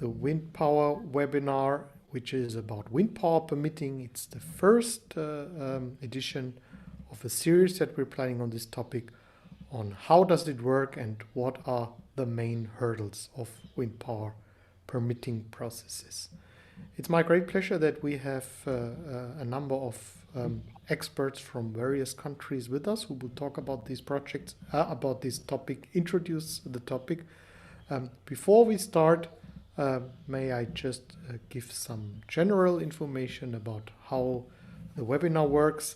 the wind power webinar, which is about wind power permitting. It's the first edition of a series that we're planning on this topic on how does it work and what are the main hurdles of wind power permitting processes. It's my great pleasure that we have a number of experts from various countries with us who will talk about these projects, about this topic, introduce the topic. Before we start, may I just give some general information about how the webinar works.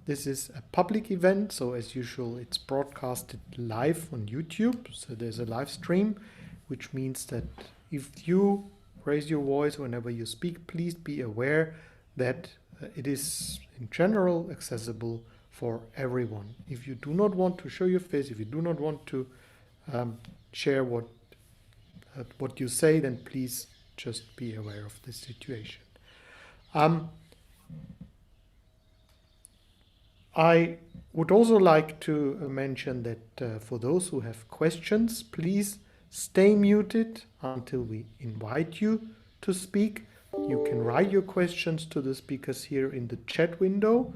This is a public event, so as usual it's broadcasted live on YouTube, so there's a live stream, which means that if you raise your voice whenever you speak, please be aware that it is in general accessible for everyone. If you do not want to show your face, if you do not want to share what you say, then please just be aware of this situation. I would also like to mention that for those who have questions, please stay muted until we invite you to speak. You can write your questions to the speakers here in the chat window.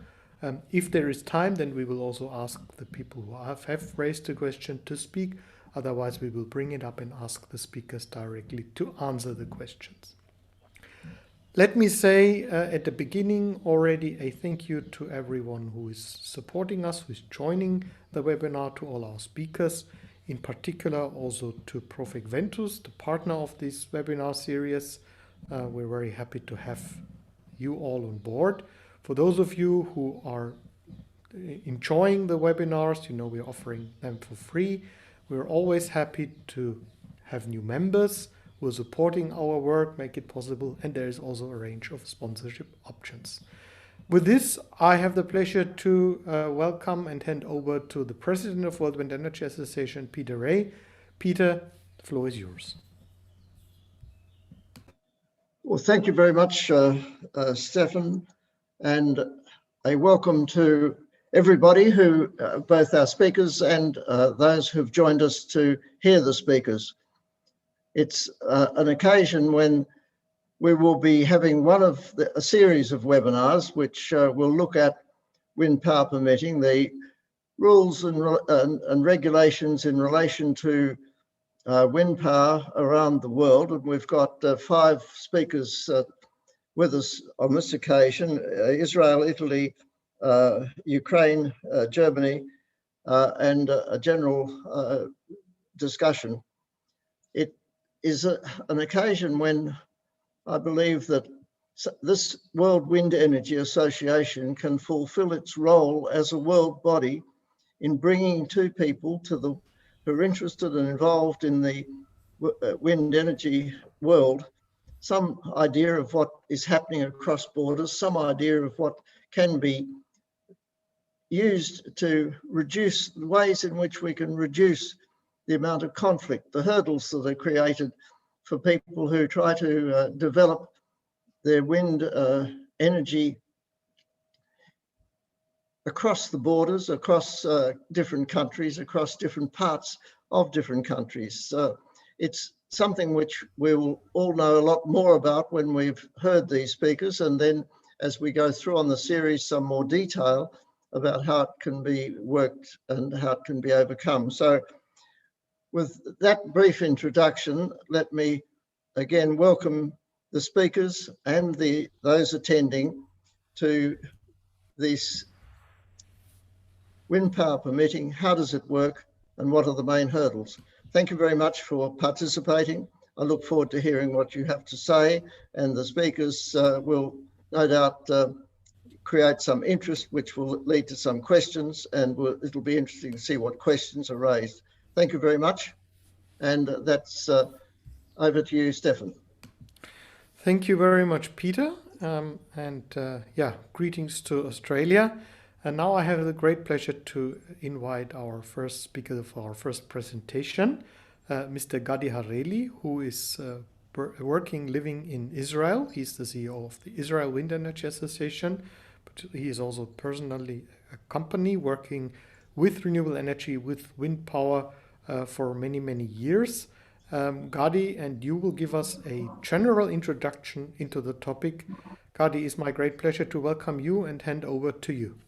If there is time, then we will also ask the people who have raised the question to speak. Otherwise, we will bring it up and ask the speakers directly to answer the questions. Let me say at the beginning already a thank you to everyone who is supporting us, who is joining the webinar, to all our speakers, in particular also to Profig Ventus, the partner of this webinar series. We're very happy to have you all on board. For those of you who are enjoying the webinars, you know we're offering them for free. We're always happy to have new members who are supporting our work, make it possible, and there is also a range of sponsorship options. With this, I have the pleasure to welcome and hand over to the President of World Wind Energy Association, Peter Ray. Peter, the floor is yours. Well, thank you very much, Stefan, and a welcome to everybody who, both our speakers and those who've joined us to hear the speakers. It's an occasion when we will be having a series of webinars which will look at wind power permitting, the rules and regulations in relation to wind power around the world. And we've got 5 speakers with us on this occasion: Israel, Italy, Ukraine, Germany, and a general discussion. It is an occasion when I believe that this World Wind Energy Association can fulfill its role as a world body in bringing to people who are interested and involved in the wind energy world some idea of what is happening across borders, some idea of what can be used to reduce the ways in which we can reduce the amount of conflict, the hurdles that are created for people who try to develop their wind energy across the borders, across different countries, across different parts of different countries. It's something which we will all know a lot more about when we've heard these speakers, and then as we go through on the series, some more detail about how it can be worked and how it can be overcome. So with that brief introduction, let me again welcome the speakers and those attending to this wind power permitting. How does it work and what are the main hurdles? Thank you very much for participating. I look forward to hearing what you have to say, and the speakers will no doubt create some interest, which will lead to some questions, and it'll be interesting to see what questions are raised. Thank you very much. And that's over to you, Stefan. Thank you very much, Peter. Yeah, greetings to Australia. And now I have the great pleasure to invite our first speaker for our first presentation, Mr. Gadi Hareli, who is living in Israel. He's the CEO of the Israel Wind Energy Association, but he is also personally a company working with renewable energy, with wind power for many, many years. Gadi and you will give us a general introduction into the topic. Gadi, it's my great pleasure to welcome you and hand over to you.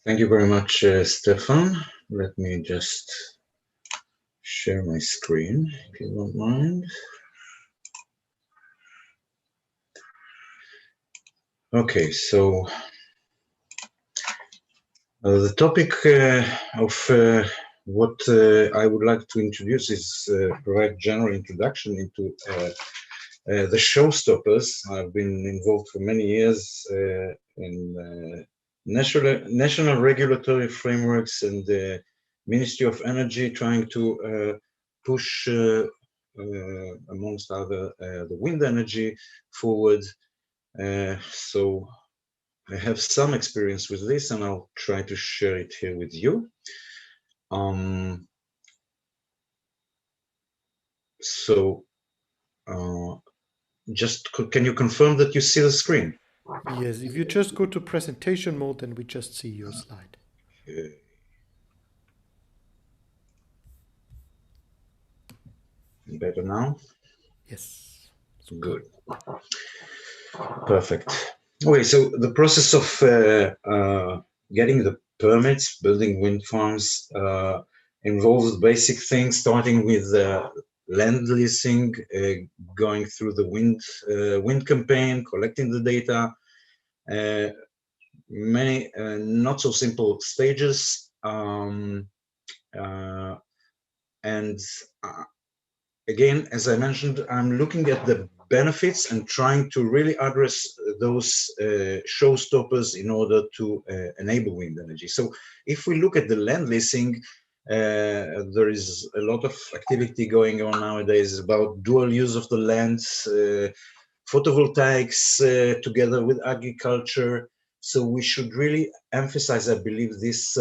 Thank you very much, Stefan. Let me just share my screen, if you don't mind. Okay, so the topic of what I would like to introduce is provide general introduction into the showstoppers. I've been involved for many years in national regulatory frameworks and the Ministry of Energy trying to push, amongst other, the wind energy forward. So I have some experience with this, and I'll try to share it here with you. Just can you confirm that you see the screen? Yes, if you just go to presentation mode, then we just see your slide. Okay. Better now? Yes. Good. Perfect. Okay, so the process of getting the permits, building wind farms, involves basic things, starting with land leasing, going through the wind campaign, collecting the data, many not so simple stages, and again, as I mentioned, I'm looking at the benefits and trying to really address those showstoppers in order to enable wind energy. So if we look at the land leasing, there is a lot of activity going on nowadays about dual use of the lands, photovoltaics together with agriculture. So we should really emphasize, I believe, this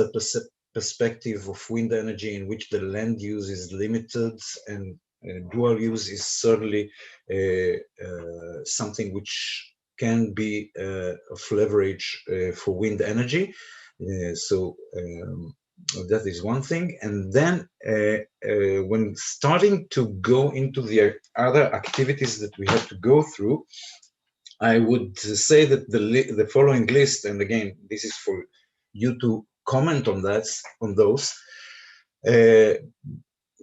perspective of wind energy in which the land use is limited and dual use is certainly something which can be of leverage for wind energy. So that is one thing. And then when starting to go into the other activities that we have to go through, I would say that the following list, and again, this is for you to comment on that, on those.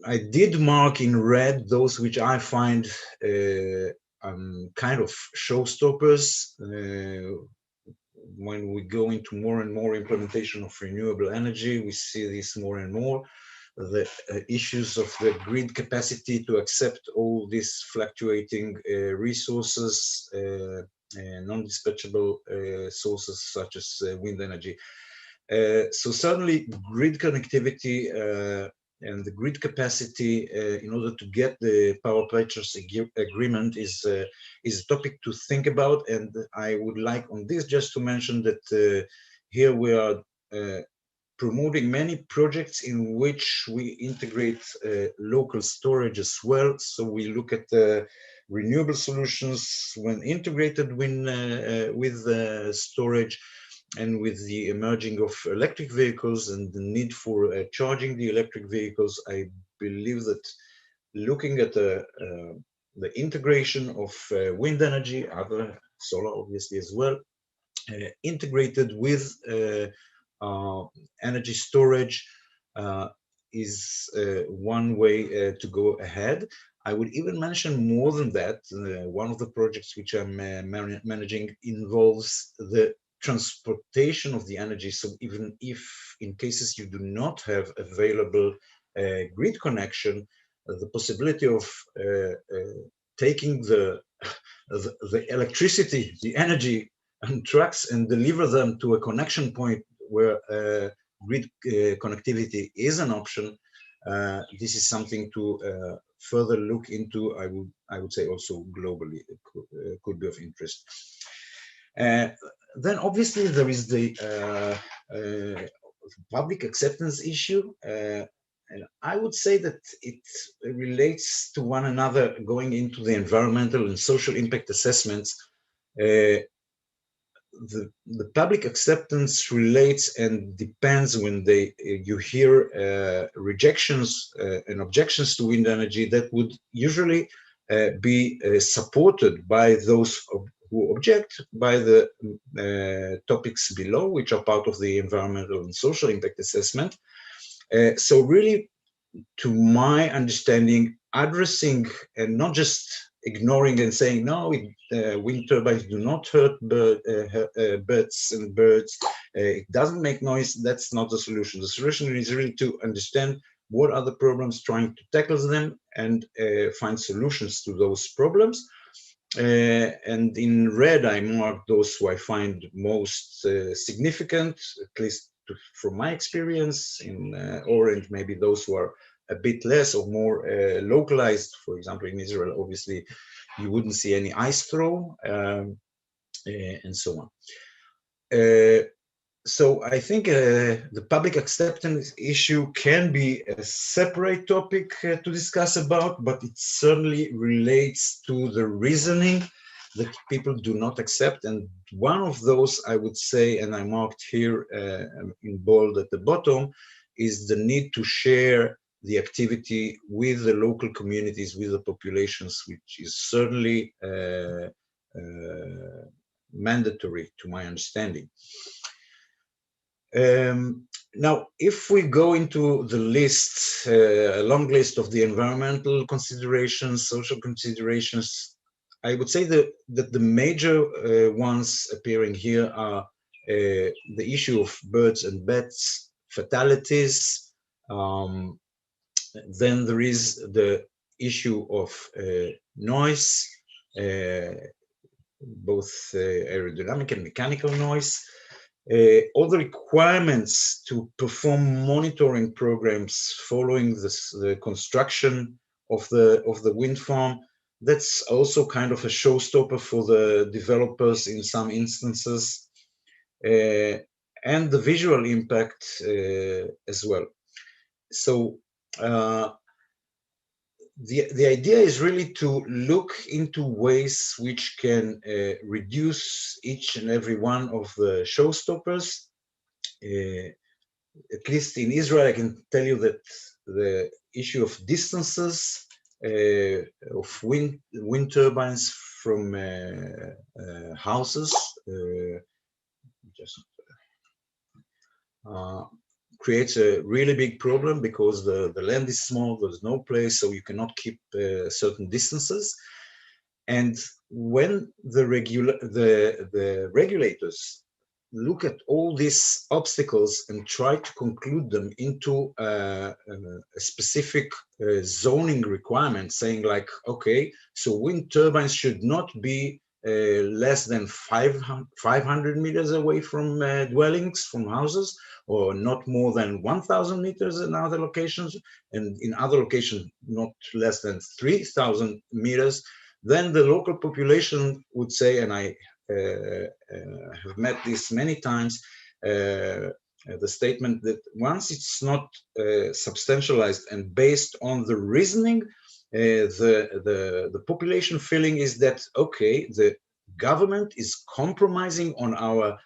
I did mark in red those which I find kind of showstoppers when we go into more and more implementation of renewable energy. We see this more and more. The issues of the grid capacity to accept all these fluctuating resources, non-dispatchable sources such as wind energy. So certainly grid connectivity and the grid capacity in order to get the power purchase agreement is a topic to think about. And I would like on this just to mention that here we are promoting many projects in which we integrate local storage as well. So we look at renewable solutions when integrated with storage, and with the emerging of electric vehicles and the need for charging the electric vehicles. I believe that looking at the integration of wind energy, other solar obviously as well, integrated with energy storage is one way to go ahead. I would even mention more than that. One of the projects which I'm managing involves the transportation of the energy. So even if in cases you do not have available grid connection, the possibility of taking the electricity, the energy and trucks and deliver them to a connection point where grid connectivity is an option. This is something to further look into. I would say also globally it could be of interest. Then obviously there is the public acceptance issue. And I would say that it relates to one another going into the environmental and social impact assessments. the public acceptance relates and depends when you hear rejections and objections to wind energy that would usually be supported by those who object by the topics below, which are part of the environmental and social impact assessment. So really, to my understanding, addressing and not just ignoring and saying, no, wind turbines do not hurt bats and birds, it doesn't make noise, that's not the solution. The solution is really to understand what are the problems, trying to tackle them and find solutions to those problems. And in red, I marked those who I find most significant, at least from my experience. In orange, maybe those who are a bit less or more localized. For example, in Israel, obviously, you wouldn't see any ice throw, and so on. So I think the public acceptance issue can be a separate topic to discuss about, but it certainly relates to the reasoning that people do not accept. And one of those, I would say, and I marked here in bold at the bottom, is the need to share the activity with the local communities, with the populations, which is certainly mandatory to my understanding. Now, if we go into the list, a long list of the environmental considerations, social considerations, I would say that the major ones appearing here are the issue of birds and bats fatalities. Then there is the issue of noise, both aerodynamic and mechanical noise. All the requirements to perform monitoring programs following the construction of the wind farm, that's also kind of a showstopper for the developers in some instances, and the visual impact as well. So the idea is really to look into ways which can reduce each and every one of the showstoppers. At least in Israel, I can tell you that the issue of distances of wind turbines from houses creates a really big problem, because the land is small, there's no place, so you cannot keep certain distances. And when the regulators look at all these obstacles and try to conclude them into a specific zoning requirement, saying like, okay, so wind turbines should not be less than 500 meters away from dwellings, from houses, or not more than 1,000 meters in other locations, and in other locations not less than 3,000 meters, then the local population would say, and I have met this many times, the statement that once it's not substantialized and based on the reasoning, the population feeling is that, okay, the government is compromising on our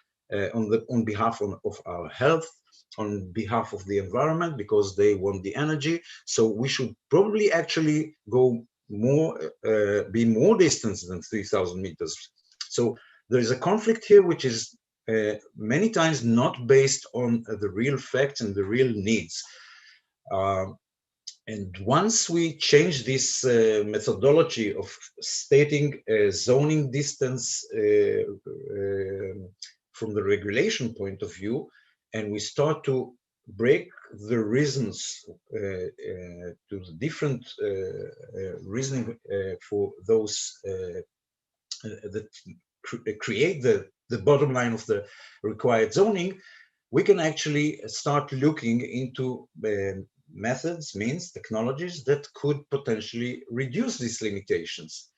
on behalf of our health, on behalf of the environment, because they want the energy. So we should probably actually go more, be more distant than 3,000 meters. So there is a conflict here, which is many times not based on the real facts and the real needs. And once we change this methodology of stating zoning distance from the regulation point of view, and we start to break the reasons to the different reasoning for those that create the bottom line of the required zoning, we can actually start looking into methods, means, technologies that could potentially reduce these limitations.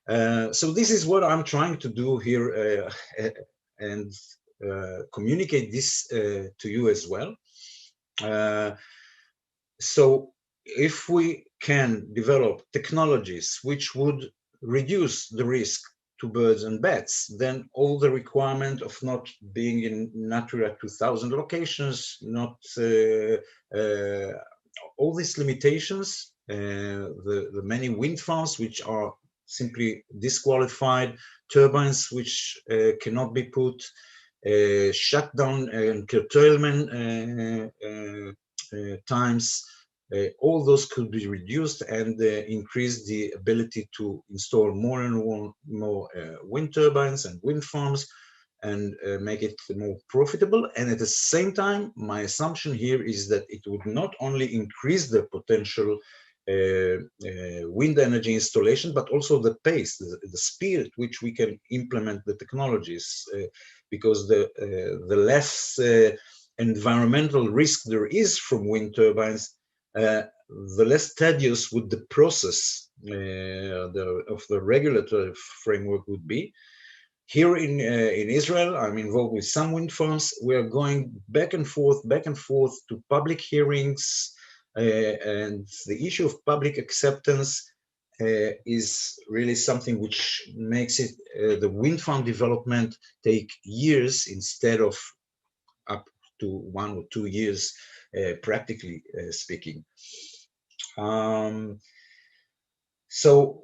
So this is what I'm trying to do here, and communicate this to you as well. So if we can develop technologies which would reduce the risk to birds and bats, then all the requirement of not being in Natura 2000 locations, not all these limitations, the many wind farms which are simply disqualified, turbines which cannot be put, shutdown and curtailment times, all those could be reduced and increase the ability to install more and more wind turbines and wind farms and make it more profitable. And at the same time, my assumption here is that it would not only increase the potential wind energy installation, but also the pace, the speed at which we can implement the technologies, because the less environmental risk there is from wind turbines, the less tedious would the process of the regulatory framework would be. Here in Israel, I'm involved with some wind farms. We are going back and forth to public hearings, and the issue of public acceptance is really something which makes it the wind farm development take years instead of up to 1 or 2 years, practically speaking. So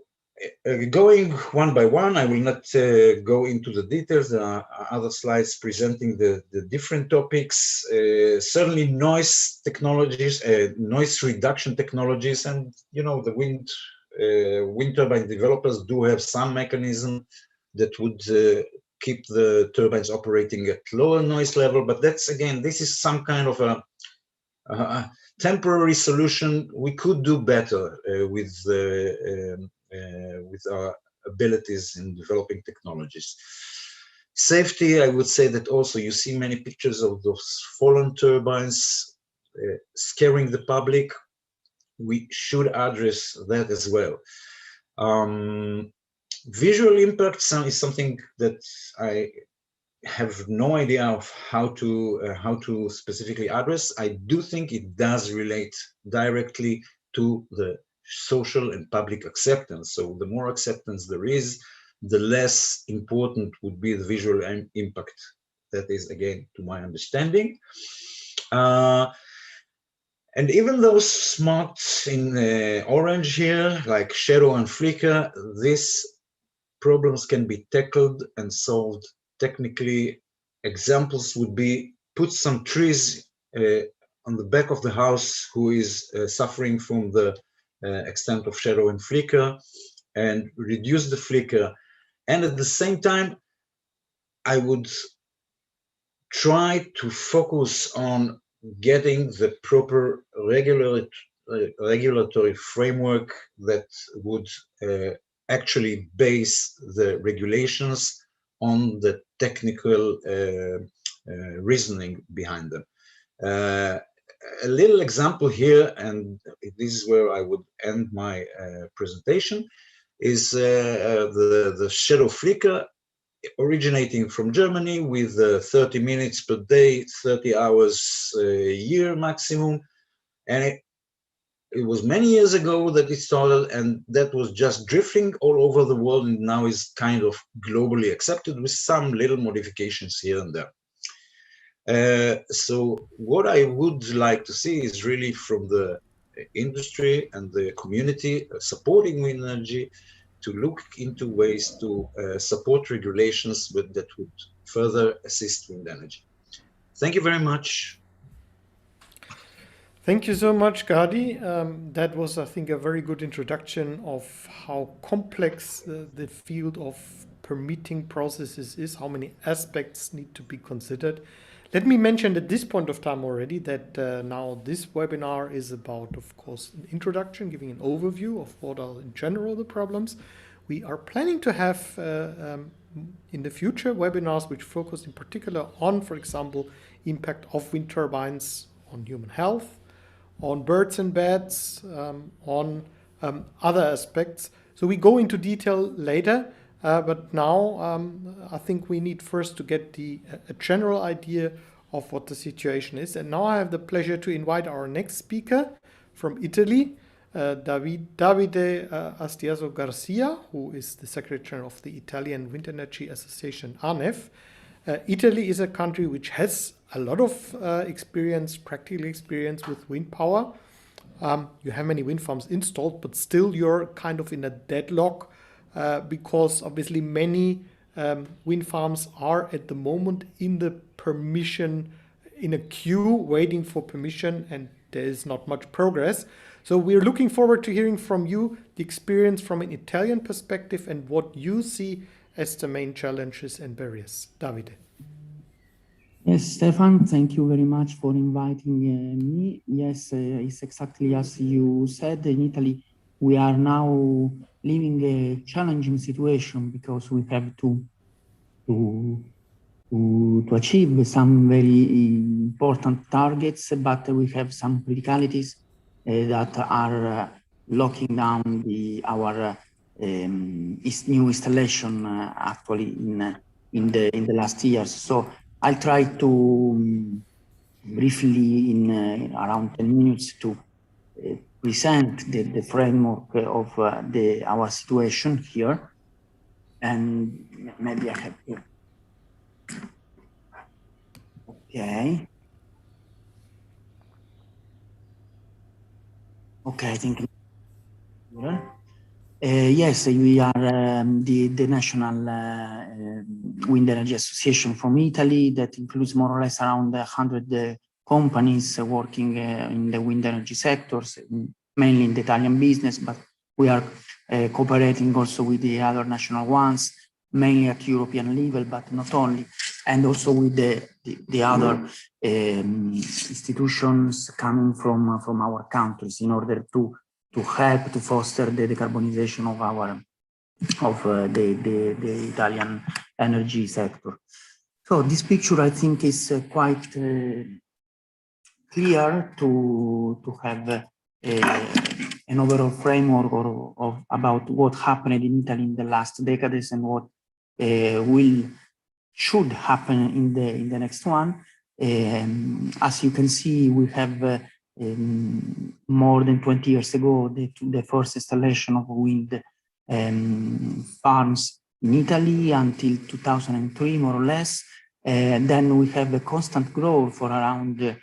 going one by one, I will not go into the details. There are other slides presenting the different topics. Certainly noise technologies, noise reduction technologies, and the wind turbine developers do have some mechanism that would keep the turbines operating at lower noise level, but that's, again, this is some kind of a temporary solution. We could do better with our abilities in developing technologies. Safety, I would say that also you see many pictures of those fallen turbines scaring the public. We should address that as well. Visual impact is something that I have no idea of how to specifically address. I do think it does relate directly to the social and public acceptance. So the more acceptance there is, the less important would be the visual impact. That is, again, to my understanding. And even those marked in orange here, like shadow and flicker, these problems can be tackled and solved technically. Examples would be put some trees on the back of the house who is suffering from the extent of shadow and flicker, and reduce the flicker. And at the same time, I would try to focus on getting the proper regulatory framework that would actually base the regulations on the technical reasoning behind them. A little example here, and this is where I would end my presentation, is the shadow flicker originating from Germany with 30 minutes per day, 30 hours a year maximum. And it was many years ago that it started, and that was just drifting all over the world, and now is kind of globally accepted with some little modifications here and there. So what I would like to see is really from the industry and the community supporting wind energy to look into ways to support regulations that would further assist wind energy. Thank you very much. Thank you so much, Gadi. That was, I think, a very good introduction of how complex the field of permitting processes is, how many aspects need to be considered. Let me mention at this point of time already that now this webinar is about, of course, an introduction, giving an overview of what are in general the problems. We are planning to have in the future webinars which focus in particular on, for example, impact of wind turbines on human health, on birds and bats, on other aspects. So we go into detail later, but now I think we need first to get a general idea of what the situation is. And now I have the pleasure to invite our next speaker from Italy, Davide Astiaso Garcia, who is the secretary of the Italian Wind Energy Association, ANEF. Italy is a country which has a lot of practical experience with wind power. You have many wind farms installed, but still you're kind of in a deadlock because obviously many wind farms are at the moment in the permission, in a queue waiting for permission, and there is not much progress. So we're looking forward to hearing from you the experience from an Italian perspective and what you see as the main challenges and barriers. Davide. Yes, Stefan, thank you very much for inviting me. Yes, it's exactly as you said. In Italy, we are now living a challenging situation because we have to achieve some very important targets, but we have some criticalities that are locking down our new installation actually in the last years. So I'll try to briefly in around 10 minutes to present the framework of our situation here, and maybe I have to. Okay. Okay, I think. Yes, we are the National Wind Energy Association from Italy that includes more or less around 100 companies working in the wind energy sectors, mainly in the Italian business, but we are cooperating also with the other national ones, mainly at European level, but not only, and also with the other institutions coming from our countries in order to help to foster the decarbonization of the Italian energy sector. So this picture, I think, is quite clear to have an overall framework about what happened in Italy in the last decades and what should happen in the next one. As you can see, we have more than 20 years ago the first installation of wind farms in Italy until 2003, more or less. Then we have a constant growth for around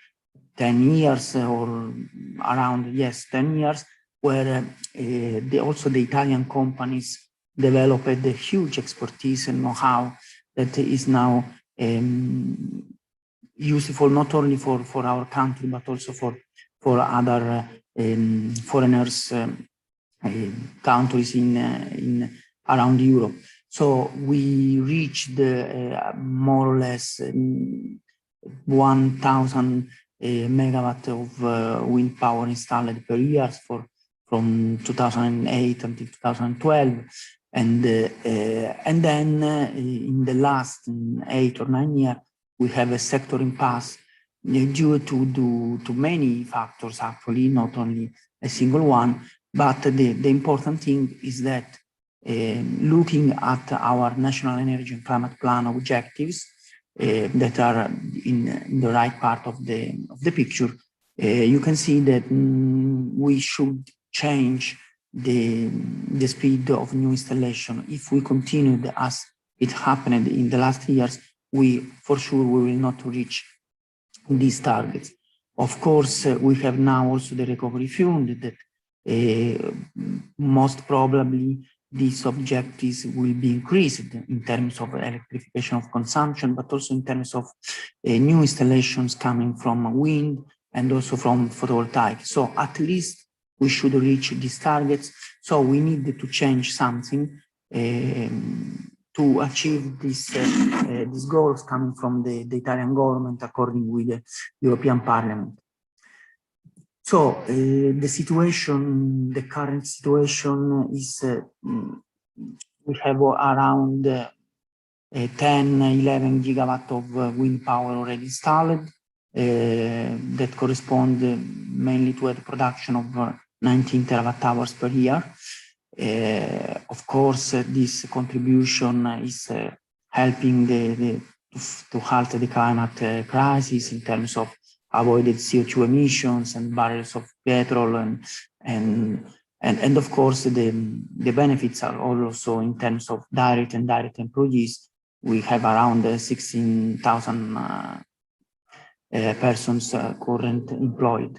10 years or around, yes, 10 years, where also the Italian companies developed a huge expertise and know-how that is now useful not only for our country, but also for other foreigners countries in around Europe. So we reached more or less 1,000 megawatt of wind power installed per year from 2008 until 2012. And then in the last 8 or 9 years, we have a sector impasse due to many factors, actually, not only a single one. But the important thing is that looking at our national energy and climate plan objectives that are in the right part of the picture, you can see that we should change the speed of new installation. If we continued as it happened in the last years, for sure we will not reach these targets. Of course, we have now also the recovery fund that most probably these objectives will be increased in terms of electrification of consumption, but also in terms of new installations coming from wind and also from photovoltaic. So at least we should reach these targets. So we need to change something to achieve these goals coming from the Italian government according with the European Parliament. So the current situation is we have around 10-11 gigawatt of wind power already installed that correspond mainly to a production of 19 terawatt hours per year. Of course, this contribution is helping to halt the climate crisis in terms of avoided CO2 emissions and barrels of petrol And of course, the benefits are also in terms of direct and indirect employees. We have around 16,000 persons currently employed.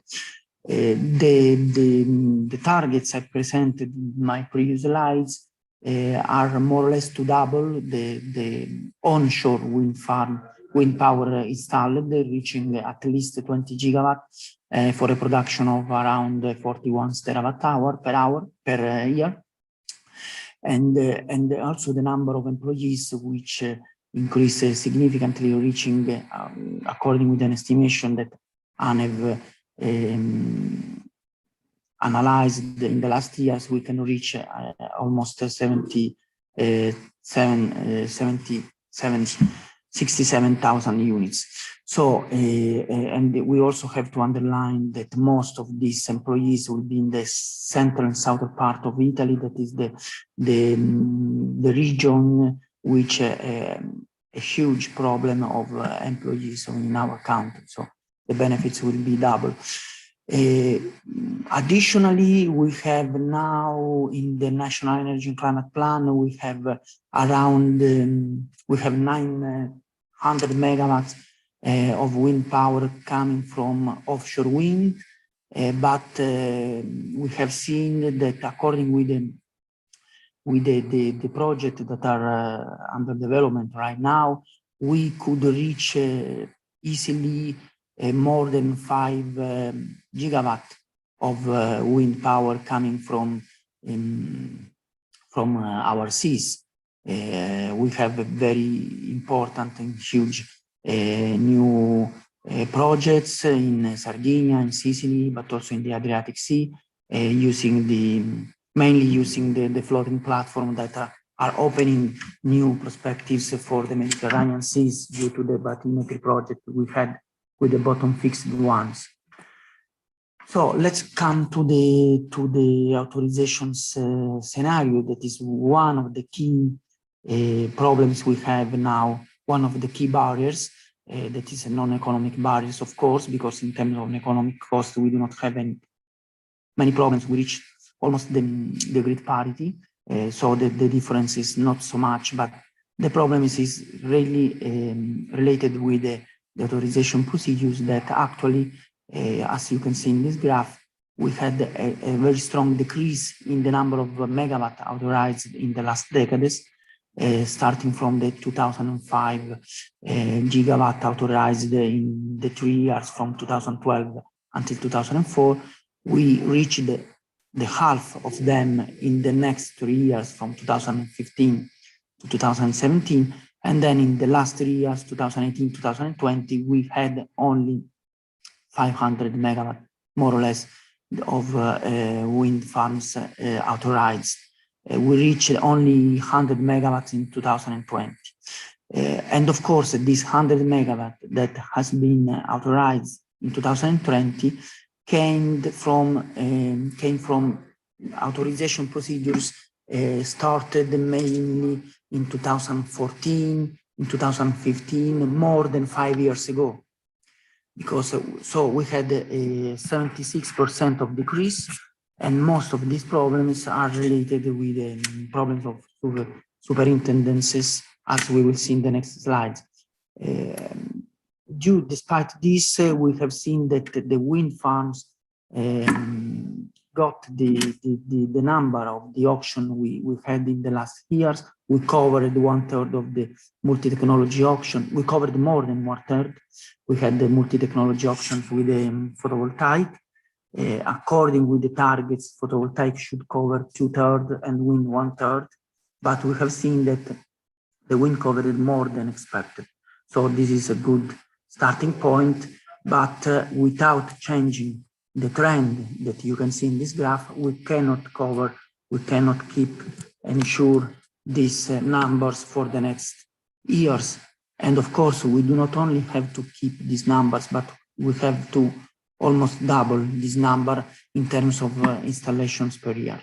The targets I presented in my previous slides are more or less to double the onshore wind power installed, reaching at least 20 gigawatts for a production of around 41 terawatt-hour per year. And also the number of employees, which increased significantly, reaching, according with an estimation that ANEV analyzed in the last years, we can reach almost 67,000 units. So, and we also have to underline that most of these employees will be in the central and southern part of Italy. That is the region which a huge problem of employees in our country. So the benefits will be double. Additionally, we have now in the National Energy and Climate Plan, we have around, we have 900 megawatts of wind power coming from offshore wind, but we have seen that according with the project that are under development right now, we could reach easily more than 5 gigawatt of wind power coming from our seas. We have a very important and huge new projects in Sardinia and Sicily, but also in the Adriatic Sea, mainly using the floating platform that are opening new perspectives for the Mediterranean seas due to the bathymetry project we had with the bottom fixed ones. So let's come to the authorizations scenario. That is one of the key problems we have now, one of the key barriers. That is a non-economic barriers, of course, because in terms of economic cost, we do not have many problems. We reach almost the grid parity. So the difference is not so much, but the problem is really related with the authorization procedures that actually, as you can see in this graph, we had a very strong decrease in the number of megawatt authorized in the last decades, starting from the 2005 gigawatt authorized in the 3 years from 2012 until 2004. We reached the half of them in the next 3 years from 2015 to 2017. And then in the last 3 years, 2018, 2020, we had only 500 megawatt, more or less, of wind farms authorized. We reached only 100 megawatts in 2020. And of course, this 100 megawatt that has been authorized in 2020 came from authorization procedures started mainly in 2014, in 2015, more than 5 years ago. Because so we had a 76% of decrease, and most of these problems are related with problems of superintendencies, as we will see in the next slides. Despite this, we have seen that the wind farms got the number of the auction we had in the last years. We covered 1/3 of the multi-technology auction. We covered more than 1/3. We had the multi-technology auctions with the photovoltaic. According with the targets, photovoltaic should cover 2/3 and wind 1/3. But we have seen that the wind covered more than expected. So this is a good starting point, but without changing the trend that you can see in this graph, we cannot keep and ensure these numbers for the next years. And of course, we do not only have to keep these numbers, but we have to almost double this number in terms of installations per year.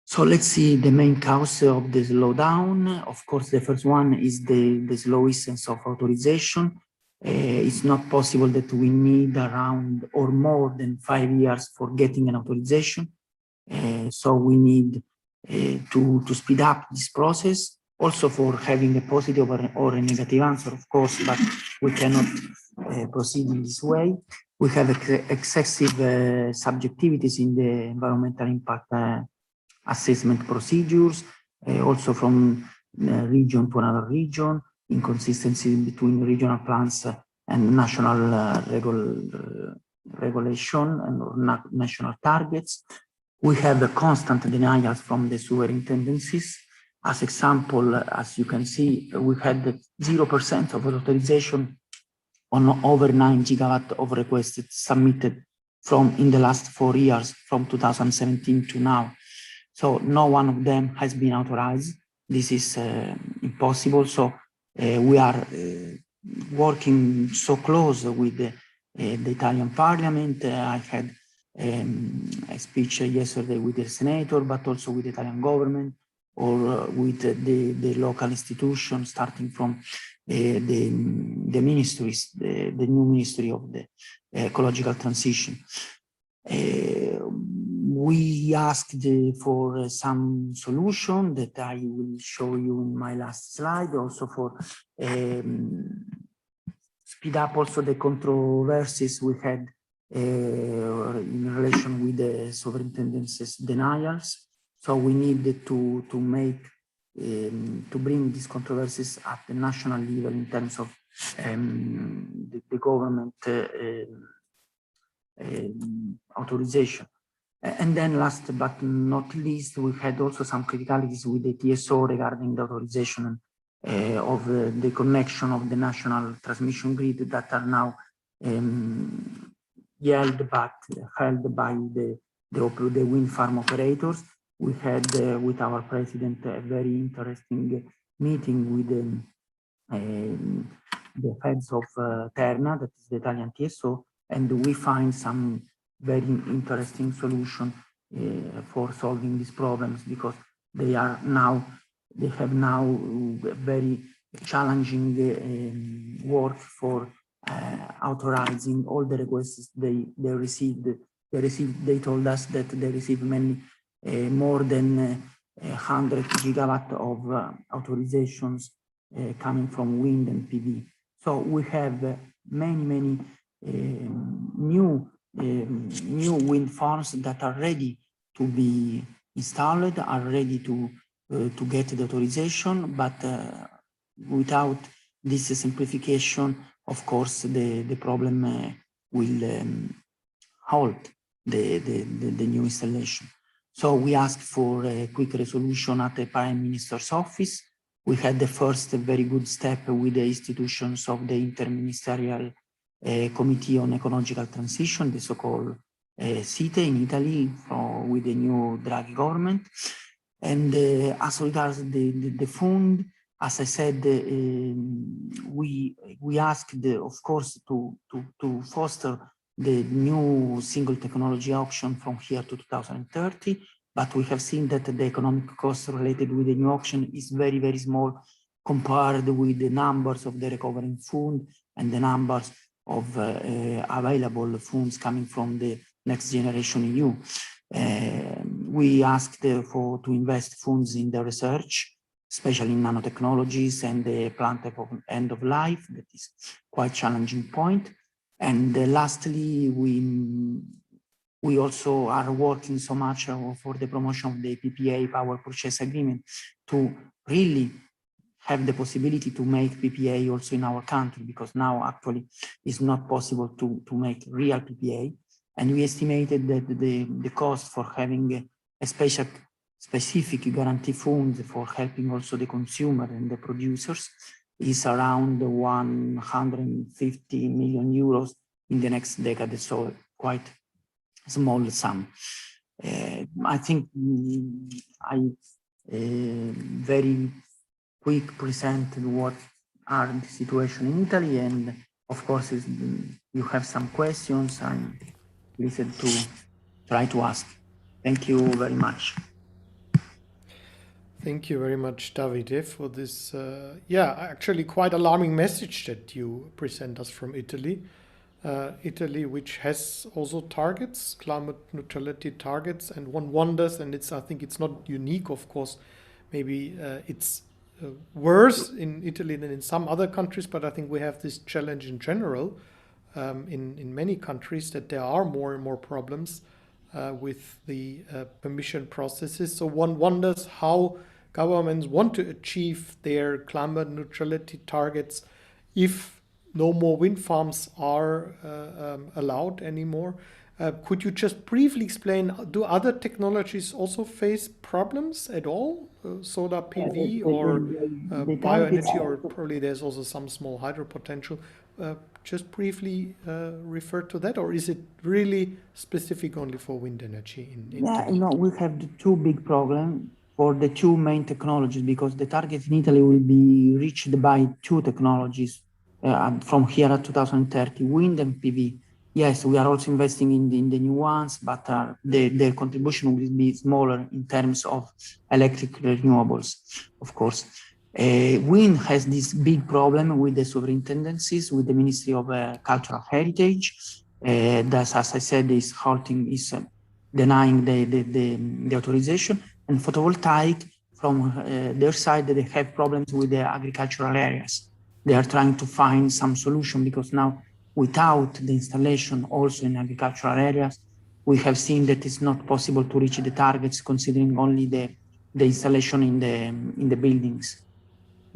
So let's see the main cause of the slowdown. Of course, the first one is the slow issuance of authorization. It's not possible that we need around or more than 5 years for getting an authorization. So we need to speed up this process, also for having a positive or a negative answer, of course, but we cannot proceed in this way. We have excessive subjectivities in the environmental impact assessment procedures, also from region to another region, inconsistency between regional plans and national regulation and national targets. We have constant denials from the superintendencies. As example, as you can see, we had 0% of authorization on over 9 gigawatt of requests submitted from in the last 4 years, from 2017 to now. So no one of them has been authorized. This is impossible. So we are working so close with the Italian Parliament. I had a speech yesterday with the Senator, but also with the Italian government, or with the local institutions, starting from the ministries, the new Ministry of the Ecological Transition. We asked for some solution that I will show you in my last slide, also for speed up also the controversies we had in relation with the superintendency's denials. So we need to make to bring these controversies at the national level in terms of the government authorization. And then last but not least, we had also some criticalities with the TSO regarding the authorization of the connection of the national transmission grid that are now held by the wind farm operators. We had with our president a very interesting meeting with the heads of Terna, that is the Italian TSO, and we find some very interesting solution for solving these problems, because they have now very challenging work for authorizing all the requests they received. They told us that they received many more than 100 gigawatt of authorizations coming from wind and PV. So we have many new wind farms that are ready to be installed, are ready to get the authorization, but without this simplification, of course, the problem will halt the new installation. So we asked for a quick resolution at the Prime Minister's office. We had the first very good step with the institutions of the Interministerial Committee on Ecological Transition, the so-called CITE in Italy, with the new Draghi government. And as regards the fund, as I said, we asked, of course, to foster the new single technology auction from here to 2030, but we have seen that the economic cost related with the new auction is very small compared with the numbers of the recovering fund and the numbers of available funds coming from the Next Generation EU. We asked to invest funds in the research, especially in nanotechnologies and the plant end of life. That is quite challenging point. And lastly, we also are working so much for the promotion of the PPA, power purchase agreement, to really have the possibility to make PPA also in our country, because now actually it's not possible to make real PPA. And we estimated that the cost for having a specific guarantee fund for helping also the consumer and the producers is around 150 million euros in the next decade, so quite small sum. I think I very quick presented what are the situation in Italy, and of course, if you have some questions, I'm listening to try to ask. Thank you very much. Thank you very much, Davide, for this, actually quite alarming message that you present us from Italy. Italy, which has also targets, climate neutrality targets, and one wonders, and I think it's not unique, of course. Maybe it's worse in Italy than in some other countries, but I think we have this challenge in general in many countries, that there are more and more problems with the permission processes. So one wonders how governments want to achieve their climate neutrality targets if no more wind farms are allowed anymore. Could you just briefly explain, do other technologies also face problems at all? Solar PV or bioenergy, or probably there's also some small hydro potential. Just briefly refer to that, or is it really specific only for wind energy in Italy? We have the two big problems for the two main technologies, because the target in Italy will be reached by two technologies from here at 2030, wind and PV. Yes, we are also investing in the new ones, but their contribution will be smaller in terms of electric renewables, of course. Wind has this big problem with the superintendencies, with the Ministry of Cultural Heritage. That, as I said, is denying the authorization. And photovoltaic, from their side, they have problems with the agricultural areas. They are trying to find some solution, because now, without the installation also in agricultural areas, we have seen that it's not possible to reach the targets, considering only the installation in the buildings,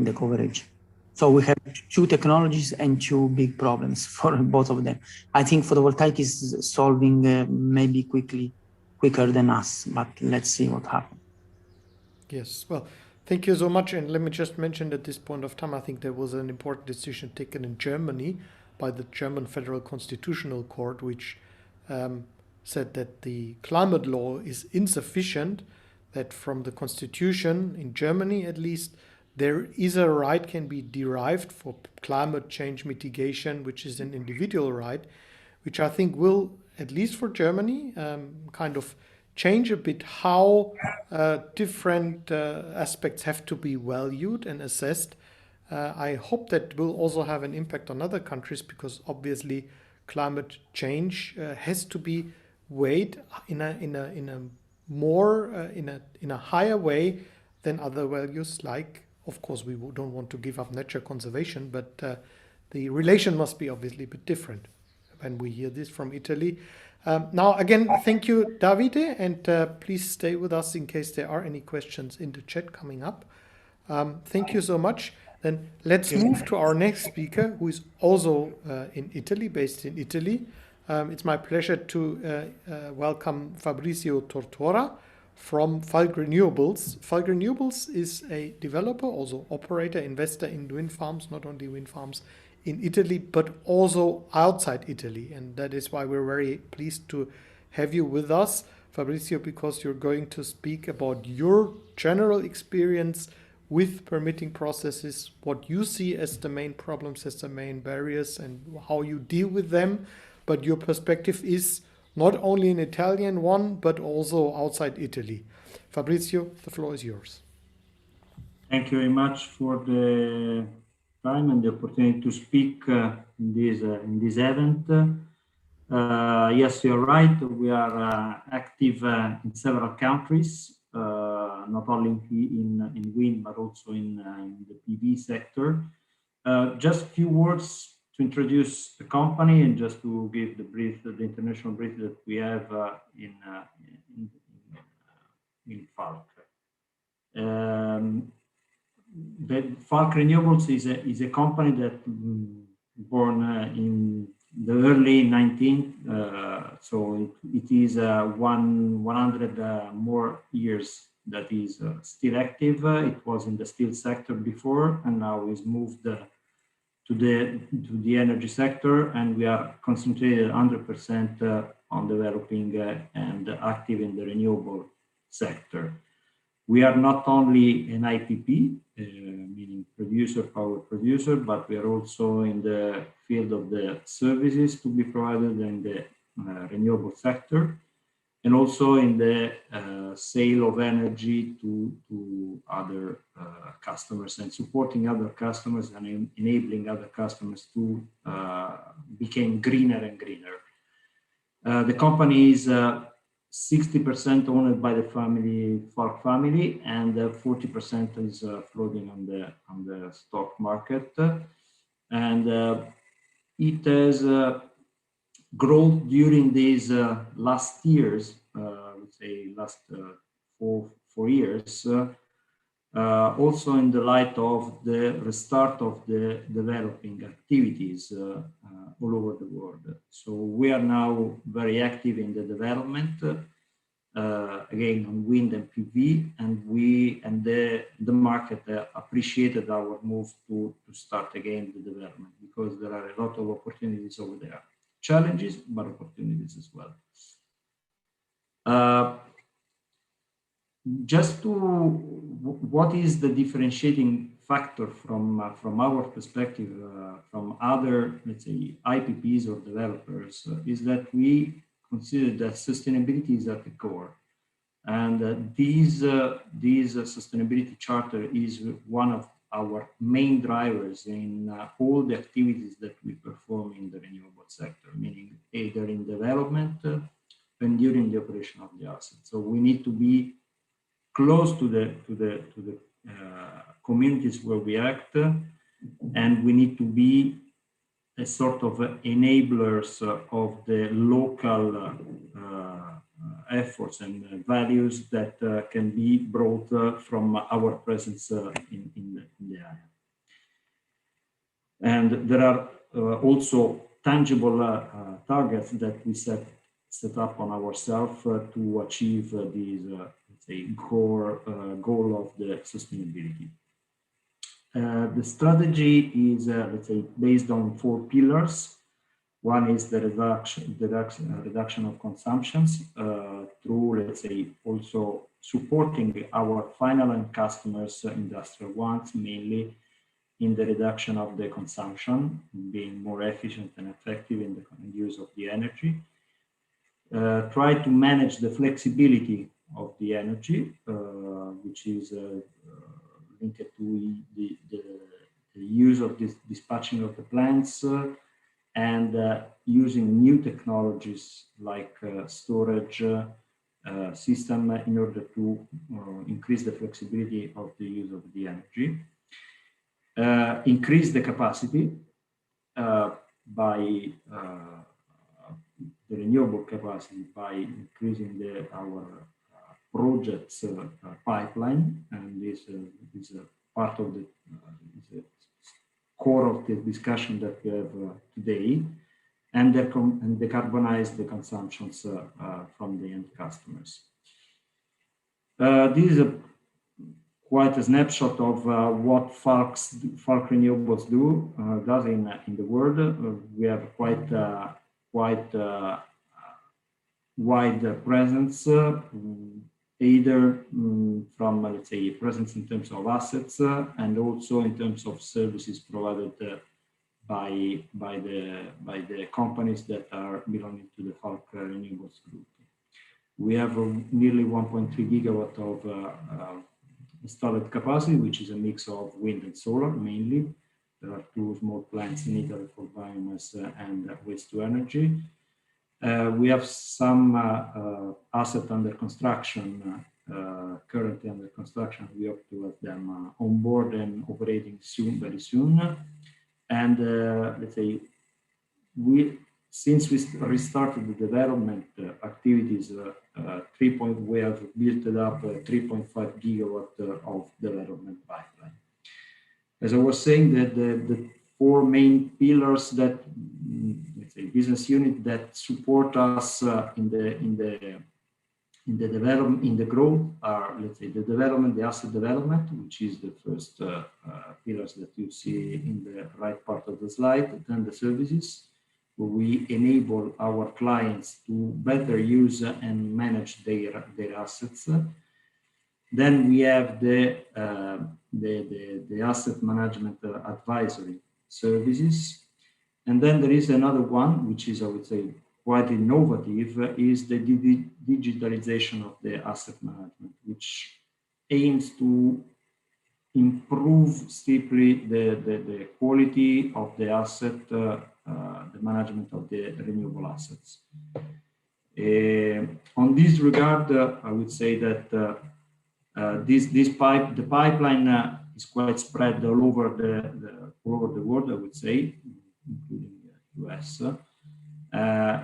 in the coverage. So we have two technologies and two big problems for both of them. I think photovoltaic is solving maybe quicker than us, but let's see what happens. Yes, well, thank you so much. And let me just mention at this point of time, I think there was an important decision taken in Germany by the German Federal Constitutional Court, which said that the climate law is insufficient, that from the constitution, in Germany at least, there is a right can be derived for climate change mitigation, which is an individual right, which I think will, at least for Germany, kind of change a bit how different aspects have to be valued and assessed. I hope that will also have an impact on other countries, because obviously climate change has to be weighed in a higher way than other values, like, of course, we don't want to give up nature conservation, but the relation must be obviously a bit different when we hear this from Italy. Now, again, thank you, Davide, and please stay with us in case there are any questions in the chat coming up. Thank you so much. Then let's move to our next speaker, who is also in Italy, based in Italy. It's my pleasure to welcome Fabrizio Tortura from Falk Renewables. Falk Renewables is a developer, also operator, investor in wind farms, not only wind farms in Italy, but also outside Italy. And that is why we're very pleased to have you with us, Fabrizio, because you're going to speak about your general experience with permitting processes, what you see as the main problems, as the main barriers, and how you deal with them. But your perspective is not only an Italian one, but also outside Italy. Fabrizio, the floor is yours. Thank you very much for the time and the opportunity to speak in this event. Yes, you're right. We are active in several countries, not only in wind, but also in the PV sector. Just a few words to introduce the company and just to give the international brief that we have in Falk. The Falk Renewables is a company that born in the early 19th, so it is 100 more years that is still active. It was in the steel sector before, and now is moved to the energy sector, and we are concentrated 100% on developing and active in the renewable sector. We are not only an IPP, meaning power producer, but we are also in the field of the services to be provided in the renewable sector. and also in the sale of energy to other customers, and supporting other customers and enabling other customers to become greener and greener. The company is 60% owned by the Falk family, and 40% is floating on the stock market, and it has growth during these last years, let's say last 4 years, also in the light of the restart of the developing activities all over the world. So we are now very active in the development, again on wind and PV, and the market appreciated our move to start again the development, because there are a lot of opportunities over there. Challenges, but opportunities as well. What is the differentiating factor from our perspective, from other, let's say, IPPs or developers, is that we consider that sustainability is at the core, and this sustainability charter is one of our main drivers in all the activities that we perform in the renewable sector, meaning either in development and during the operation of the asset. So we need to be close to the communities where we act, and we need to be a sort of enablers of the local efforts and values that can be brought from our presence in the area. And there are also tangible targets that we set up on ourselves to achieve these, let's say, core goal of the sustainability. The strategy is, let's say, based on 4 pillars. One is the reduction of consumptions through, let's say, also supporting our final end customers, industrial ones, mainly in the reduction of the consumption, being more efficient and effective in the use of the energy. Try to manage the flexibility of the energy, which is linked to the use of this dispatching of the plants, and using new technologies like storage system in order to increase the flexibility of the use of the energy. Increase the capacity by the renewable capacity by increasing our projects pipeline, and this is a part of the core of the discussion that we have today, and decarbonize the consumptions from the end customers. This is quite a snapshot of what Falk Renewables does in the world. We have quite wide presence, either from, let's say, presence in terms of assets and also in terms of services provided by the companies that are belonging to the Falk Renewables group. We have nearly 1.3 gigawatt of installed capacity, which is a mix of wind and solar mainly. There are 2 small plants in Italy for biomass and waste to energy. We have some assets under construction, currently under construction. We hope to have them on board and operating soon, very soon. And let's say, since we restarted the development activities, we have built up 3.5 gigawatt of development pipeline. As I was saying, that the 4 main pillars that, let's say, business unit that support us in the development, in the growth are, let's say, the development, the asset development, which is the first pillars that you see in the right part of the slide. Then the services, where we enable our clients to better use and manage their assets. Then we have the asset management advisory services. And then there is another one, which is, I would say, quite innovative is the digitalization of the asset management, which aims to improve steeply the quality of the asset, the management of the renewable assets. On this regard, I would say that the pipeline is quite spread all over the world, I would say, including the US.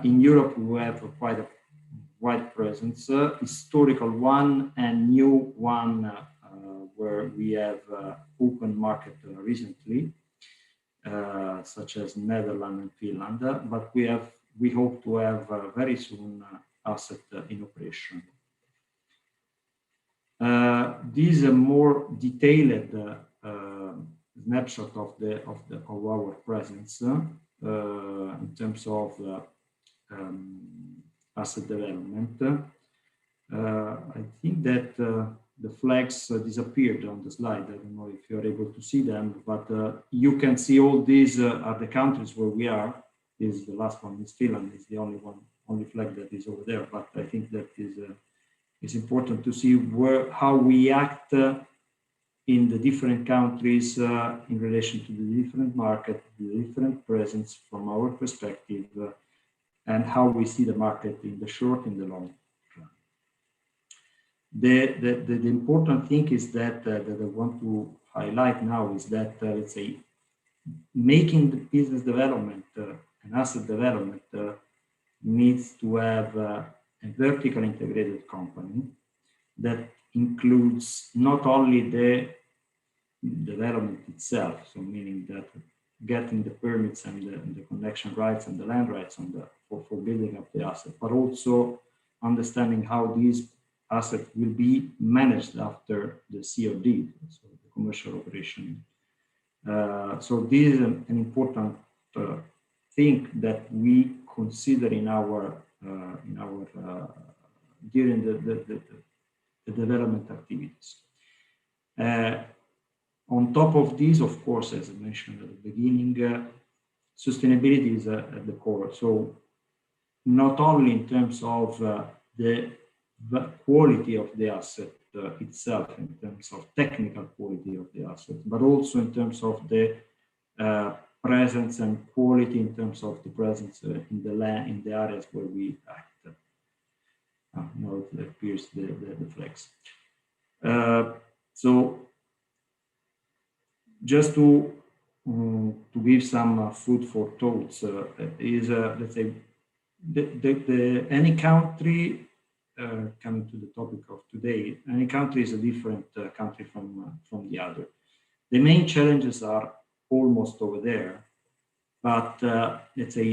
In Europe, we have quite a wide presence, historical one and new one, where we have open market recently, such as Netherlands and Finland, but we hope to have very soon asset in operation. This is a more detailed snapshot of our presence in terms of asset development. I think that the flags disappeared on the slide. I don't know if you're able to see them, but you can see all these are the countries where we are. This is the last one is Finland. It's the only flag that is over there. But I think that is important to see how we act in the different countries in relation to the different market, the different presence from our perspective, and how we see the market in the short and the long run. The important thing is that I want to highlight now is that let's say making the business development and asset development needs to have a vertical integrated company that includes not only the development itself, so meaning that getting the permits and the connection rights and the land rights for building up the asset, but also understanding how these assets will be managed after the COD, so the commercial operation. So this is an important thing that we consider in our during the development activities. On top of this, of course, as I mentioned at the beginning, sustainability is at the core. So not only in terms of the quality of the asset itself, in terms of technical quality of the asset, but also in terms of the presence and quality in terms of the presence in the land, in the areas where we act. Now it appears the flags. So just to give some food for thoughts is let's say any country coming to the topic of today, any country is a different country from the other. The main challenges are almost over there, but let's say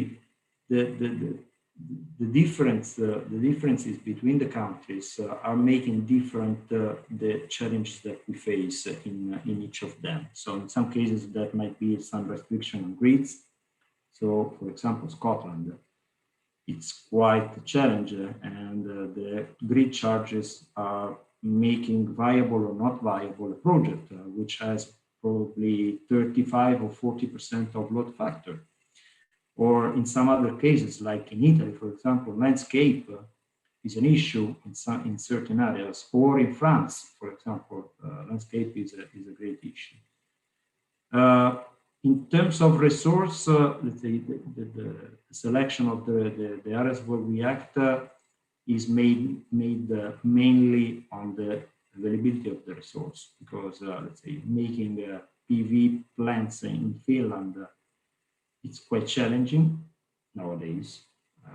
the differences between the countries are making different the challenges that we face in each of them. So in some cases that might be some restriction on grids. So for example, Scotland, it's quite a challenge, and the grid charges are making viable or not viable a project which has probably 35 or 40% of load factor. Or in some other cases, like in Italy, for example, landscape is an issue in certain areas. Or in France, for example, landscape is a great issue. In terms of resource, let's say the selection of the areas where we act is made mainly on the availability of the resource, because let's say making PV plants in Finland, it's quite challenging nowadays.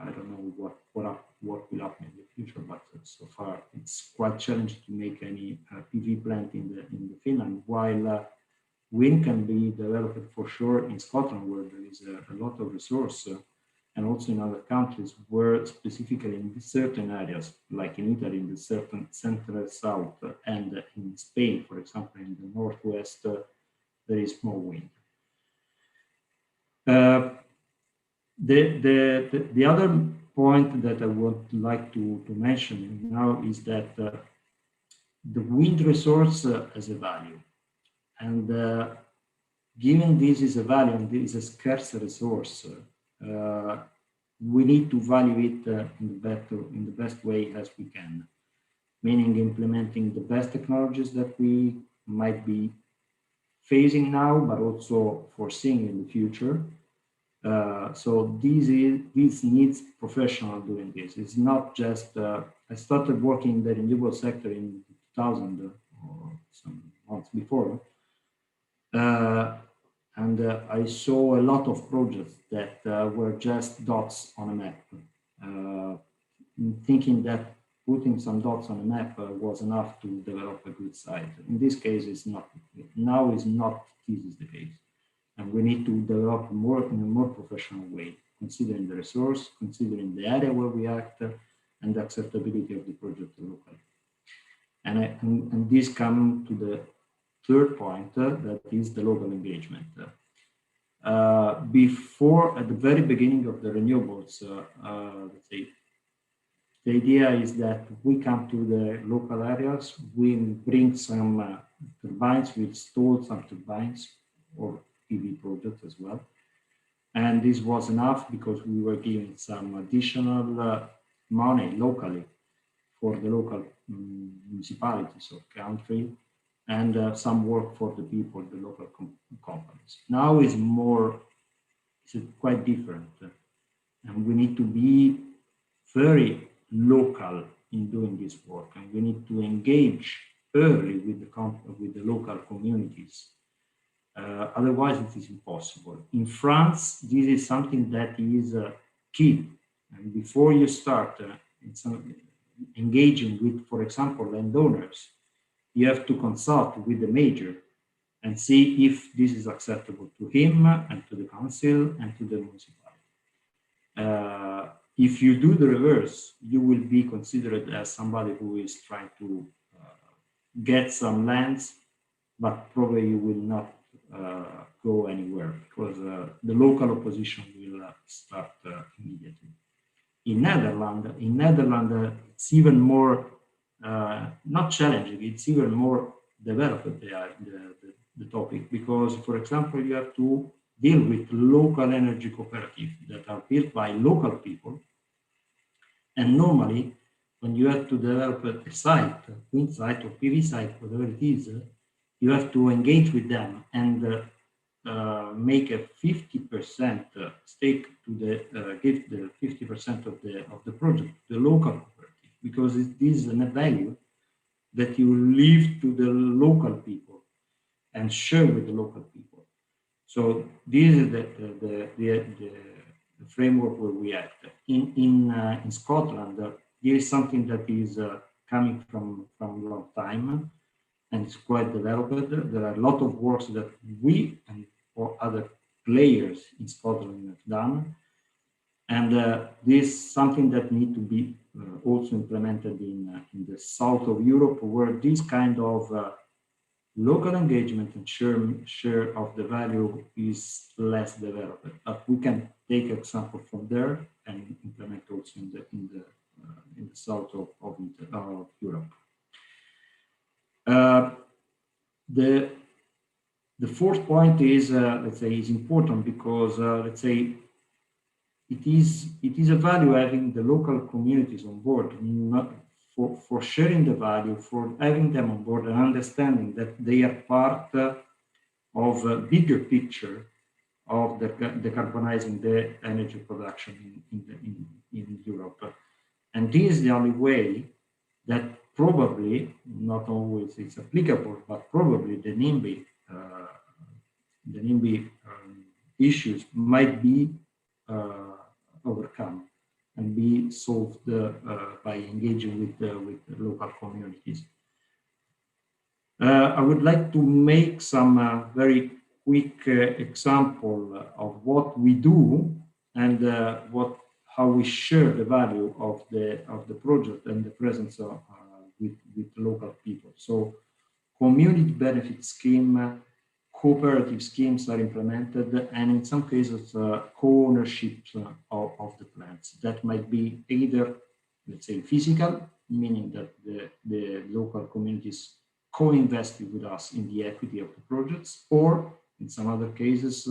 I don't know what will happen in the future, but so far it's quite challenging to make any PV plant in the Finland, while wind can be developed for sure in Scotland, where there is a lot of resource, and also in other countries where specifically in certain areas, like in Italy, in the certain central south, and in Spain, for example, in the northwest, there is more wind. The other point that I would like to mention now is that the wind resource has a value, and given this is a value and this is a scarce resource, we need to value it in the best way as we can, meaning implementing the best technologies that we might be facing now, but also foreseeing in the future. So this needs professional doing this. It's not just, I started working in the renewable sector in 2000 or some months before. And I saw a lot of projects that were just dots on a map, thinking that putting some dots on a map was enough to develop a good site. In this case, it's not. Now is not this is the case. And we need to develop more in a more professional way, considering the resource, considering the area where we act, and the acceptability of the project locally. And this comes to the third point, that is the local engagement. Before, at the very beginning of the renewables, let's say, the idea is that we come to the local areas, we bring some turbines, we install some turbines or PV projects as well. And this was enough because we were giving some additional money locally for the local municipalities or country, and some work for the people, the local companies. Now is quite different, and we need to be very local in doing this work, and we need to engage early with the local communities. Otherwise, it is impossible. In France, this is something that is key. And before you start engaging with, for example, landowners, you have to consult with the major and see if this is acceptable to him and to the council and to the municipality. If you do the reverse, you will be considered as somebody who is trying to get some lands, but probably you will not go anywhere because the local opposition will start immediately. In Netherlands, it's even more not challenging. It's even more developed the topic, because, for example, you have to deal with local energy cooperatives that are built by local people, and normally, when you have to develop a site, wind site or PV site, whatever it is, you have to engage with them and make a 50% stake to give the 50% of the project, the local cooperative, because it is a value that you leave to the local people and share with the local people. So this is the framework where we act. In Scotland, there is something that is coming from a long time, and it's quite developed. There are a lot of works that we and or other players in Scotland have done, and this is something that needs to be also implemented in the south of Europe, where this kind of local engagement and share of the value is less developed. But we can take example from there and implement also in the south of Europe. The fourth point is, let's say, is important because, let's say, it is a value having the local communities on board, not for sharing the value, for having them on board and understanding that they are part of a bigger picture of decarbonizing the energy production in Europe. And this is the only way that probably, not always it's applicable, but probably the NIMBY issues might be overcome and be solved by engaging with the local communities. I would like to make some very quick example of what we do and how we share the value of the project and the presence of with local people. So community benefit scheme, cooperative schemes are implemented, and in some cases co-ownership of the plants. That might be either, let's say, physical, meaning that the local communities co-invested with us in the equity of the projects, or in some other cases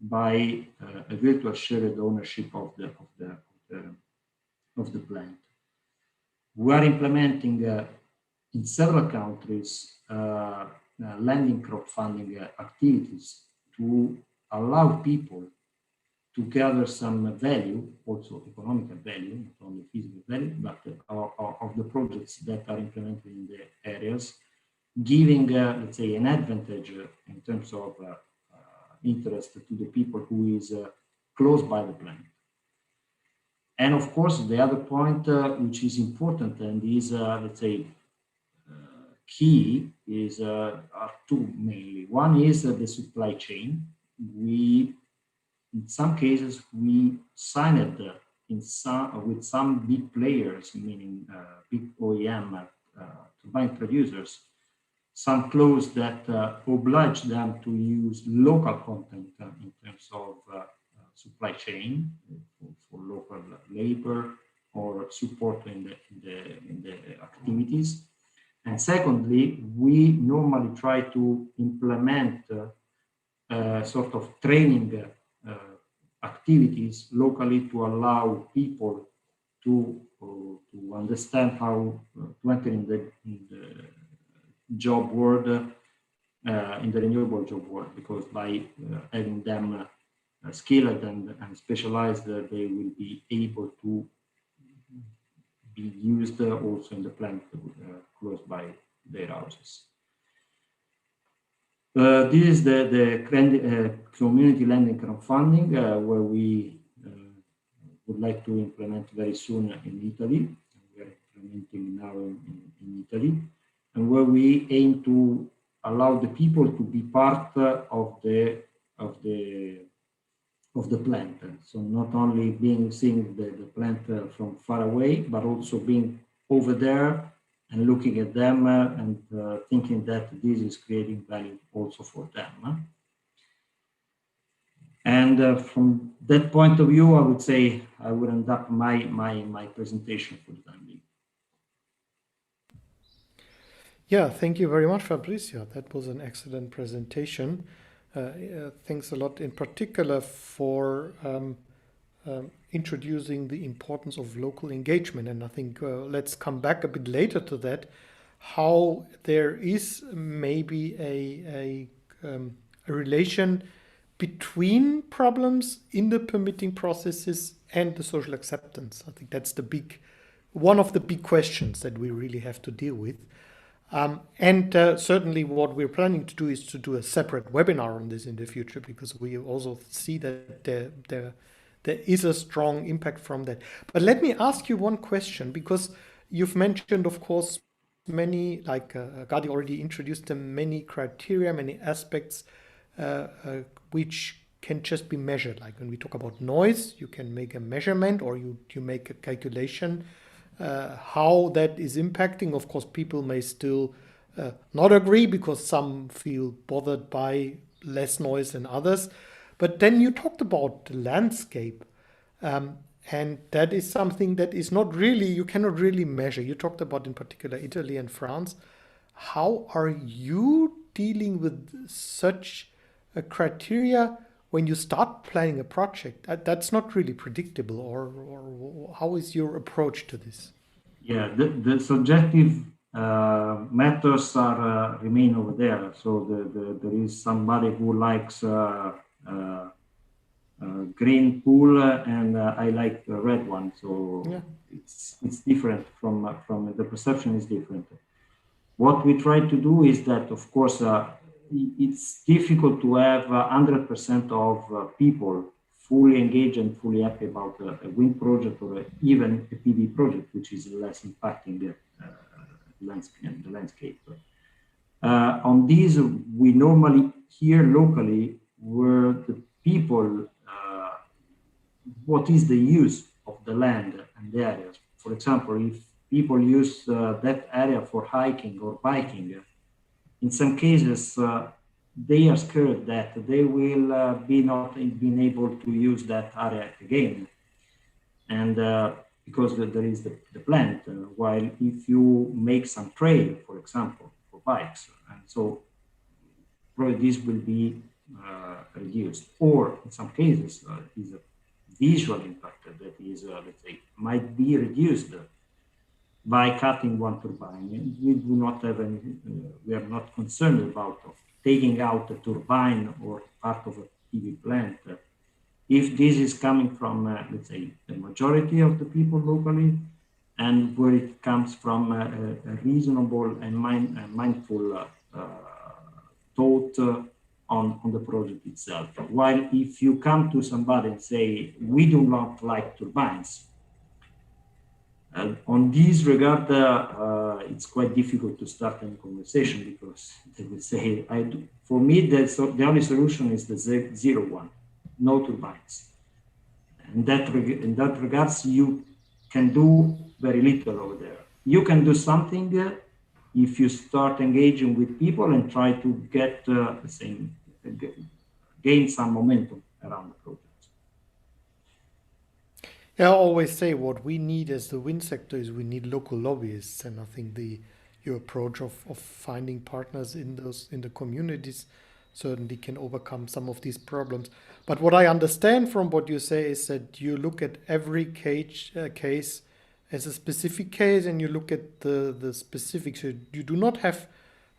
by a virtual shared ownership of the plant. We are implementing in several countries lending crowdfunding activities to allow people to gather some value, also economical value, not only physical value, but of the projects that are implemented in the areas, giving, let's say, an advantage in terms of interest to the people who is close by the plant. And of course, the other point which is important and is, let's say, key is are two mainly. One is the supply chain. In some cases, we signed with some big players, meaning big OEM turbine producers, some clause that oblige them to use local content in terms of supply chain for local labor or support in the activities. And secondly, we normally try to implement sort of training activities locally to allow people to understand how to enter in the job world, in the renewable job world, because by having them skilled and specialized, they will be able to be used also in the plant close by their houses. This is the community lending crowdfunding where we would like to implement very soon in Italy. We are implementing now in Italy, and where we aim to allow the people to be part of the plant. So not only seeing the plant from far away, but also being over there and looking at them and thinking that this is creating value also for them. And from that point of view, I would say I would end up my presentation for the time being. Yeah, thank you very much, Fabrizio. That was an excellent presentation. Thanks a lot in particular for introducing the importance of local engagement. And I think let's come back a bit later to that, how there is maybe a relation between problems in the permitting processes and the social acceptance. I think that's one of the big questions that we really have to deal with. And certainly what we're planning to do is to do a separate webinar on this in the future, because we also see that there is a strong impact from that. But let me ask you one question, because you've mentioned, of course, many, like Gadi already introduced them, many criteria, many aspects which can just be measured. Like when we talk about noise, you can make a measurement or you make a calculation. How that is impacting. Of course, people may still not agree because some feel bothered by less noise than others. But then you talked about the landscape, and that is something that is not really, you cannot really measure. You talked about in particular Italy and France. How are you dealing with such a criteria when you start planning a project? That's not really predictable, or how is your approach to this? Yeah, the subjective matters are remain over there. So there is somebody who likes green pool and I like the red one. So yeah, it's different from the perception is different. What we try to do is that, of course, it's difficult to have 100% of people fully engaged and fully happy about a wind project or even a PV project, which is less impacting the landscape. On these, we normally hear locally where the people, what is the use of the land and the areas. For example, if people use that area for hiking or biking, in some cases, they are scared that they will be not being able to use that area again. And because there is the plant, while if you make some trail, for example, for bikes, and so probably this will be reduced, or in some cases is a visual impact that is, let's say, might be reduced by cutting one turbine. We do not have any, we are not concerned about taking out a turbine or part of a PV plant. If this is coming from, let's say, the majority of the people locally, and where it comes from a reasonable and mindful thought on the project itself. While if you come to somebody and say, we do not like turbines, on this regard, it's quite difficult to start any conversation, because they will say, for me, the only solution is the 0-1, no turbines. In that regards, you can do very little over there. You can do something if you start engaging with people and try to get gain some momentum around the project. Yeah, I always say what we need as the wind sector is we need local lobbyists, and I think your approach of finding partners in the communities certainly can overcome some of these problems. But what I understand from what you say is that you look at every case as a specific case, and you look at the specifics. So you do not have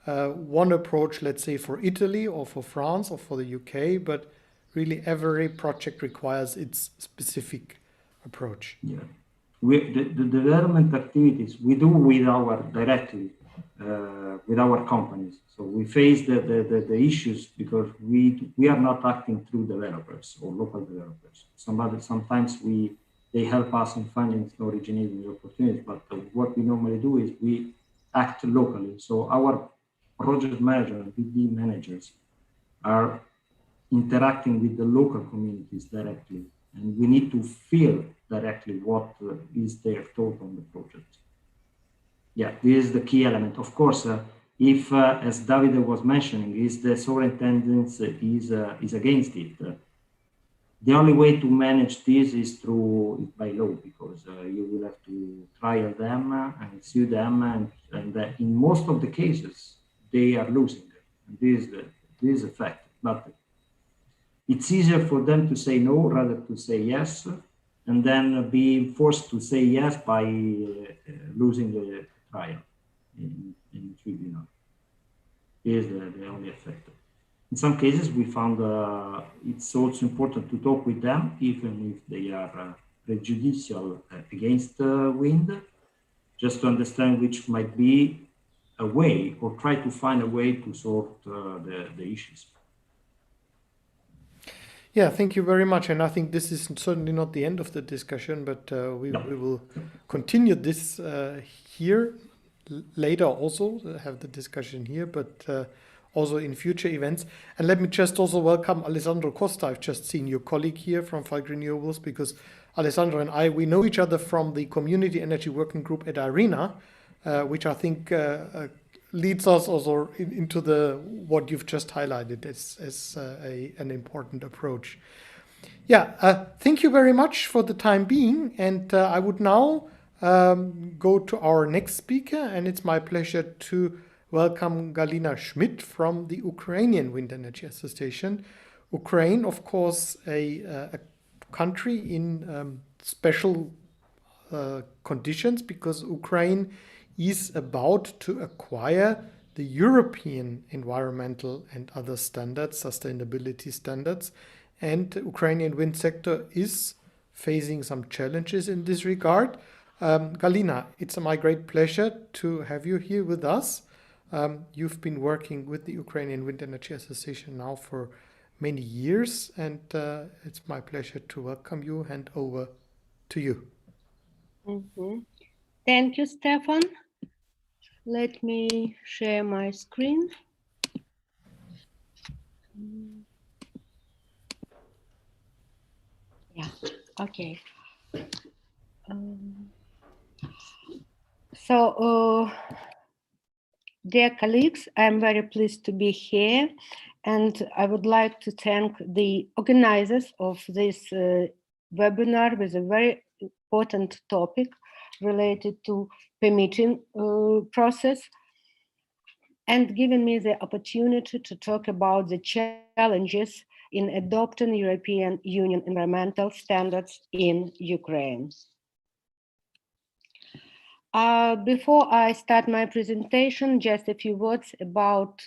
one approach, let's say, for Italy or for France or for the UK, but really every project requires its specific approach. Yeah, the development activities we do directly with our companies. So we face the issues because we are not acting through developers or local developers. Sometimes they help us in finding originating opportunities, but what we normally do is we act locally. So our project manager and BD managers are interacting with the local communities directly, and we need to feel directly what is their thought on the project. Yeah, this is the key element. Of course, if, as Davide was mentioning, is the sovereign tendency is against it, the only way to manage this is through by law, because you will have to trial them and sue them, and in most of the cases they are losing. And this is a fact. But it's easier for them to say no rather to say yes, and then be forced to say yes by losing the trial in the tribunal. Is the only effect. In some cases, we found it's also important to talk with them, even if they are prejudicial against wind, just to understand which might be a way, or try to find a way to sort the issues. Yeah, thank you very much. And I think this is certainly not the end of the discussion, but we will continue this here later, also have the discussion here, but also in future events. And let me just also welcome Alessandro Costa. I've just seen your colleague here from Falk Renewables, because Alessandro and we know each other from the Community Energy Working Group at IRENA, which I think leads us also into what you've just highlighted as an important approach. Yeah, thank you very much for the time being. And I would now go to our next speaker, and it's my pleasure to welcome Galina Schmidt from the Ukrainian Wind Energy Association. Ukraine, of course, a country in special conditions, because Ukraine is about to acquire the European environmental and other standards, sustainability standards, and the Ukrainian wind sector is facing some challenges in this regard. Galina, it's my great pleasure to have you here with us. You've been working with the Ukrainian Wind Energy Association now for many years, and it's my pleasure to welcome you. Hand over to you. Mm-hmm. Thank you, Stefan. Let me share my screen. Yeah, okay. Dear colleagues, I'm very pleased to be here, and I would like to thank the organizers of this webinar with a very important topic related to permitting process. and giving me the opportunity to talk about the challenges in adopting European Union environmental standards in Ukraine. Before I start my presentation, just a few words about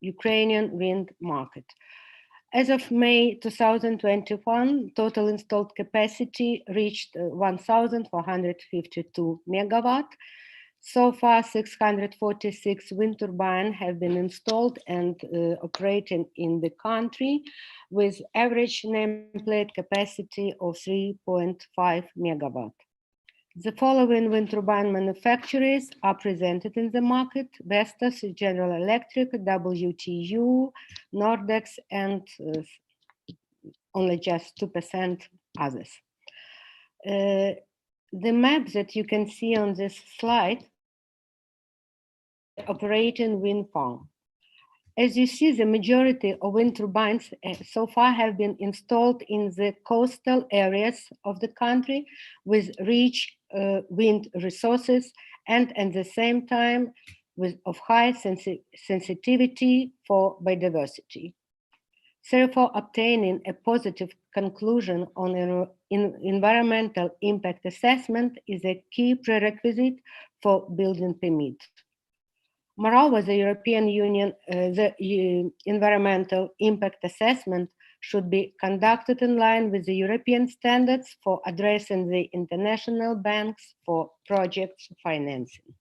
Ukrainian wind market. As of May 2021, total installed capacity reached 1,452 megawatt. So far, 646 wind turbines have been installed and operating in the country with average nameplate capacity of 3.5 megawatt. The following wind turbine manufacturers are presented in the market: Vestas, General Electric, WTU, Nordex, and only just 2% others. The map that you can see on this slide, operating wind farm. As you see, the majority of wind turbines so far have been installed in the coastal areas of the country with rich wind resources and at the same time of high sensitivity for biodiversity. Therefore, obtaining a positive conclusion on an environmental impact assessment is a key prerequisite for building permit. Moreover, the European Union, environmental impact assessment should be conducted in line with the European standards for addressing the international banks for project financing.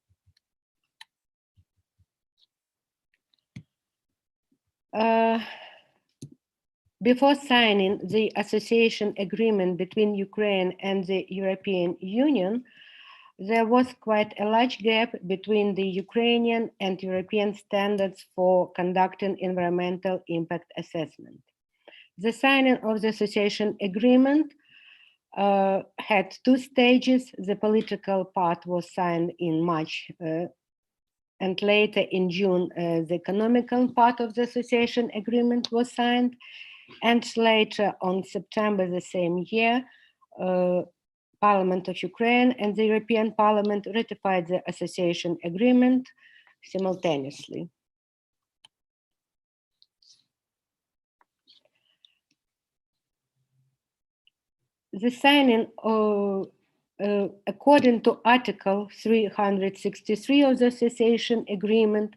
Before signing the association agreement between Ukraine and the European Union, there was quite a large gap between the Ukrainian and European standards for conducting environmental impact assessment. The signing of the association agreement had two stages. The political part was signed in March and later in June, the economical part of the association agreement was signed. And later on September the same year, Parliament of Ukraine and the European Parliament ratified the association agreement simultaneously. The signing, according to Article 363 of the association agreement,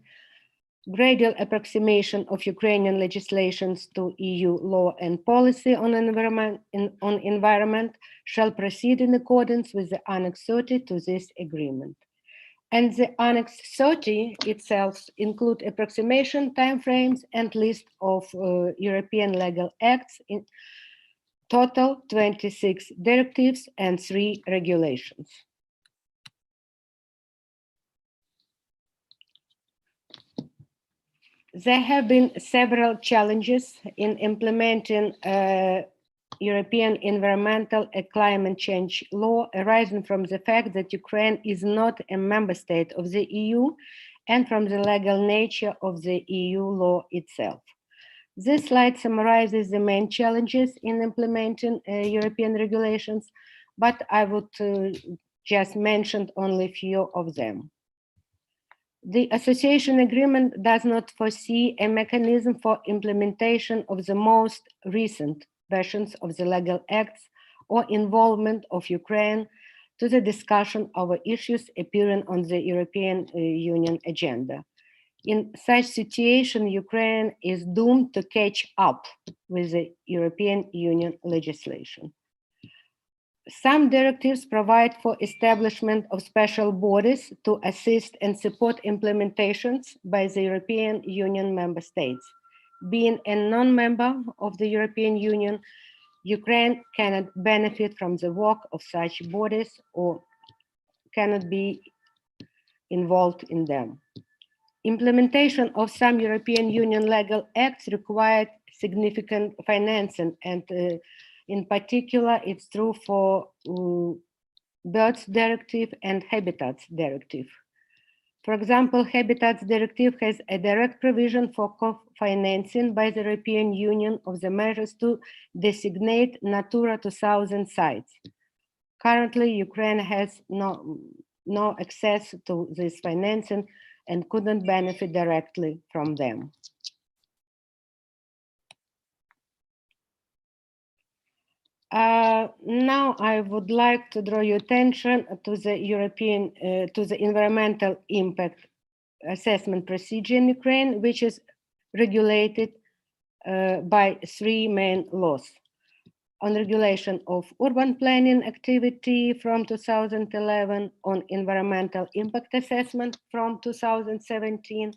gradual approximation of Ukrainian legislations to EU law and policy on environment shall proceed in accordance with the Annex 30 to this agreement. And the Annex 30 itself includes approximation timeframes and list of European legal acts, in total 26 directives and 3 regulations. There have been several challenges in implementing European environmental and climate change law arising from the fact that Ukraine is not a member state of the EU and from the legal nature of the EU law itself. This slide summarizes the main challenges in implementing European regulations, but I would just mention only a few of them. The association agreement does not foresee a mechanism for implementation of the most recent versions of the legal acts or involvement of Ukraine to the discussion of issues appearing on the European Union agenda. In such situation, Ukraine is doomed to catch up with the European Union legislation. Some directives provide for establishment of special bodies to assist and support implementations by the European Union member states. Being a non-member of the European Union, Ukraine cannot benefit from the work of such bodies or cannot be involved in them. Implementation of some European Union legal acts required significant financing, and in particular, it's true for Birds Directive and Habitats Directive. For example, Habitats Directive has a direct provision for co-financing by the European Union of the measures to designate Natura 2000 sites. Currently, Ukraine has no access to this financing and couldn't benefit directly from them. Now I would like to draw your attention to the environmental impact assessment procedure in Ukraine, which is regulated by three main laws: on regulation of urban planning activity from 2011, on environmental impact assessment from 2017,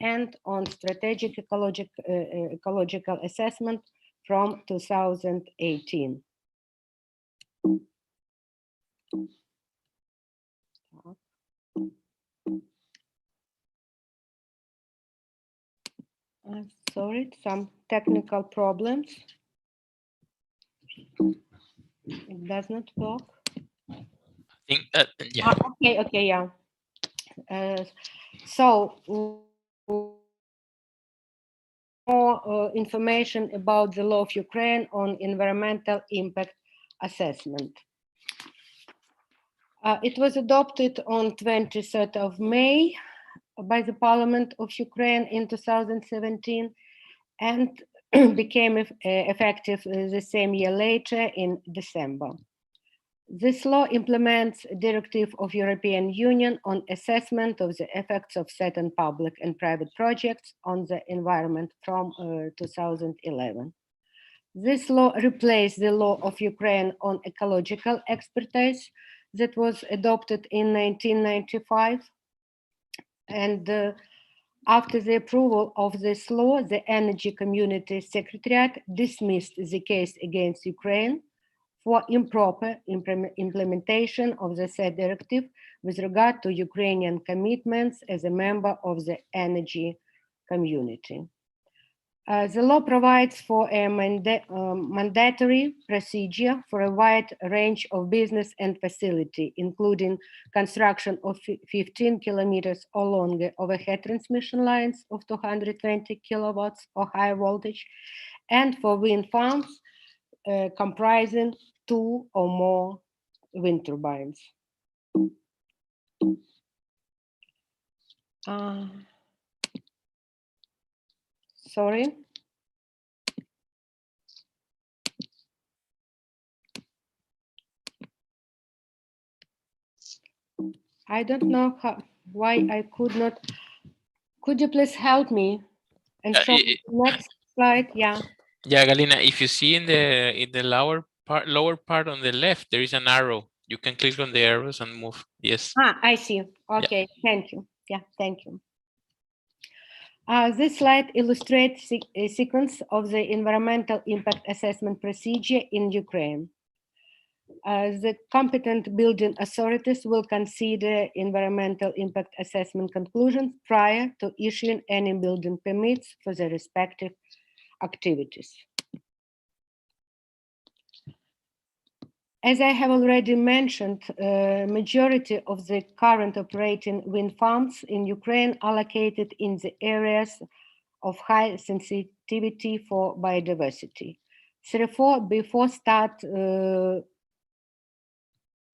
and on strategic ecological assessment from 2018. Sorry, some technical problems. It does not work. I think yeah. Okay, yeah. So more information about the law of Ukraine on environmental impact assessment. It was adopted on 23rd of May by the Parliament of Ukraine in 2017 and became effective the same year later in December. This law implements a directive of European Union on assessment of the effects of certain public and private projects on the environment from 2011. This law replaced the law of Ukraine on ecological expertise that was adopted in 1995. And after the approval of this law, the Energy Community Secretariat dismissed the case against Ukraine for improper implementation of the said directive with regard to Ukrainian commitments as a member of the energy community. The law provides for a mandatory procedure for a wide range of business and facility, including construction of 15 kilometers or longer overhead transmission lines of 220 kilowatts or higher voltage, and for wind farms comprising 2 or more wind turbines. Sorry. I don't know why I could not. Could you please help me and show the next slide? Yeah. Yeah, Galina, if you see in the lower part on the left, there is an arrow. You can click on the arrows and move. Yes. I see. Okay, yeah. Thank you. Yeah, thank you. This slide illustrates a sequence of the environmental impact assessment procedure in Ukraine. The competent building authorities will consider environmental impact assessment conclusions prior to issuing any building permits for the respective activities. As I have already mentioned, majority of the current operating wind farms in Ukraine are located in the areas of high sensitivity for biodiversity. Therefore, before start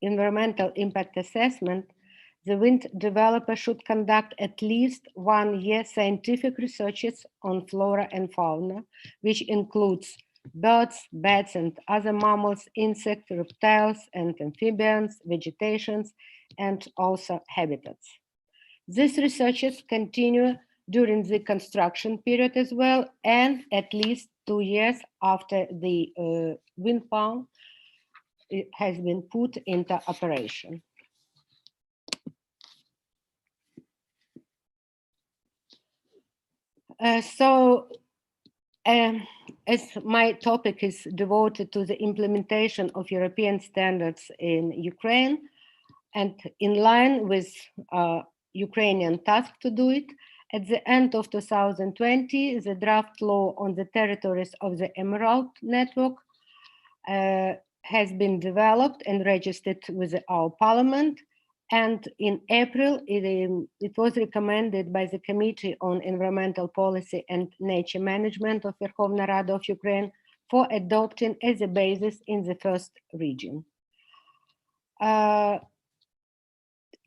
environmental impact assessment, the wind developer should conduct at least 1 year scientific researches on flora and fauna, which includes birds, bats, and other mammals, insects, reptiles, and amphibians, vegetations, and also habitats. These researches continue during the construction period as well, and at least 2 years after the wind farm has been put into operation. As my topic is devoted to the implementation of European standards in Ukraine, and in line with Ukrainian task to do it, at the end of 2020, the draft law on the territories of the Emerald Network has been developed and registered with our parliament. And in April, it was recommended by the Committee on Environmental Policy and Nature Management of Verkhovna Rada of Ukraine for adopting as a basis in the first region.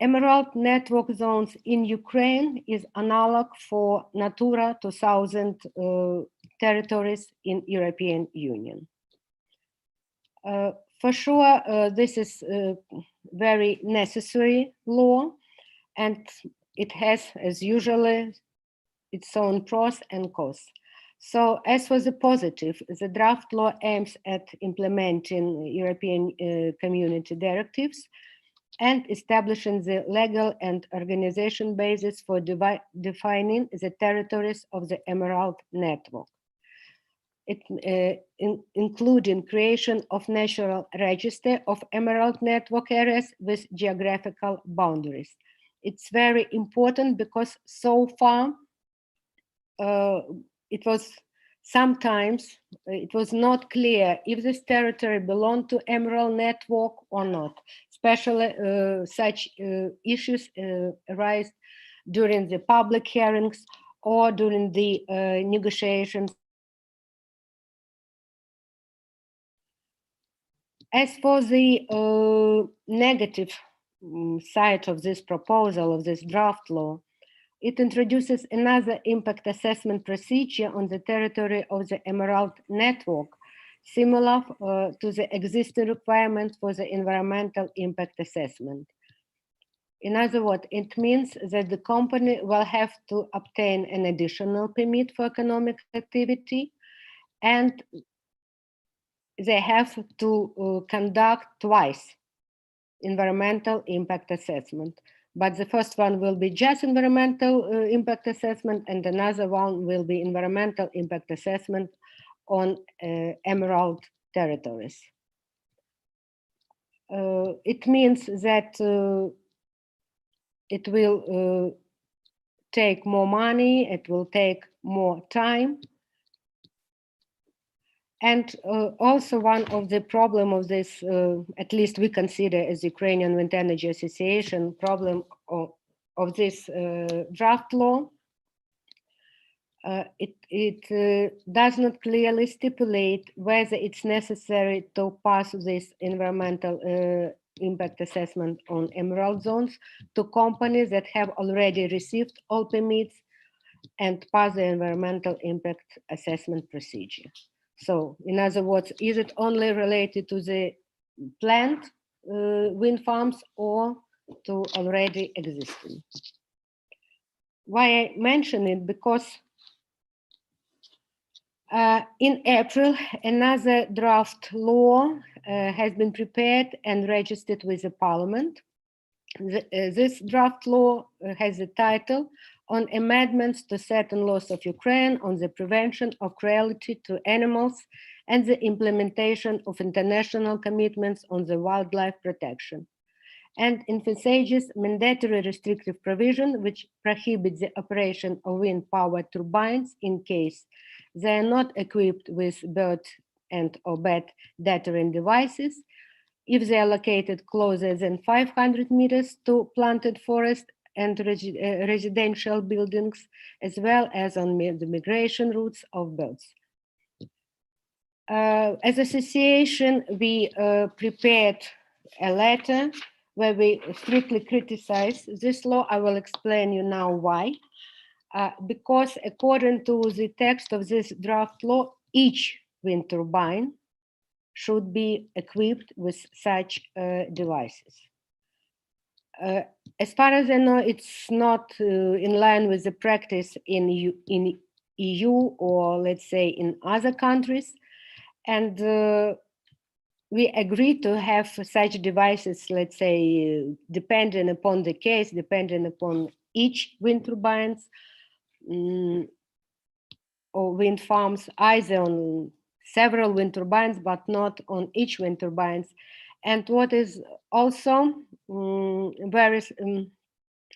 Emerald network zones in Ukraine is analog for Natura 2000 territories in European Union. For sure, this is a very necessary law, and it has, as usually, its own pros and cons. So as for the positive, the draft law aims at implementing European Community directives and establishing the legal and organization basis for defining the territories of the Emerald Network, including creation of national register of Emerald Network areas with geographical boundaries. It's very important because so far it was not clear if this territory belonged to Emerald Network or not. Especially such issues arise during the public hearings or during the negotiations. As for the negative side of this proposal, of this draft law, it introduces another impact assessment procedure on the territory of the Emerald Network, similar to the existing requirement for the environmental impact assessment. In other words, it means that the company will have to obtain an additional permit for economic activity, and they have to conduct twice environmental impact assessment. But the first one will be just environmental impact assessment, and another one will be environmental impact assessment on Emerald territories. It means that it will take more money, it will take more time. And also one of the problem of this, at least we consider as Ukrainian Wind Energy Association, problem of this draft law, it does not clearly stipulate whether it's necessary to pass this environmental impact assessment on Emerald zones to companies that have already received all permits and pass the environmental impact assessment procedure. So, in other words, is it only related to the planned wind farms or to already existing? Why I mention it? Because in April, another draft law has been prepared and registered with the Parliament. This draft law has the title on amendments to certain laws of Ukraine on the prevention of cruelty to animals and the implementation of international commitments on the wildlife protection, and envisages mandatory restrictive provision which prohibits the operation of wind power turbines in case they are not equipped with bird and or bat deterrent devices, if they are located closer than 500 meters to planted forest and residential buildings, as well as on the migration routes of birds. As association, we prepared a letter where we strictly criticize this law. I will explain you now why. Because according to the text of this draft law, each wind turbine should be equipped with such devices. As far as I know, it's not in line with the practice in EU or let's say in other countries. And we agreed to have such devices, let's say, depending upon the case, depending upon each wind turbines or wind farms, either on several wind turbines, but not on each wind turbines. And what is also very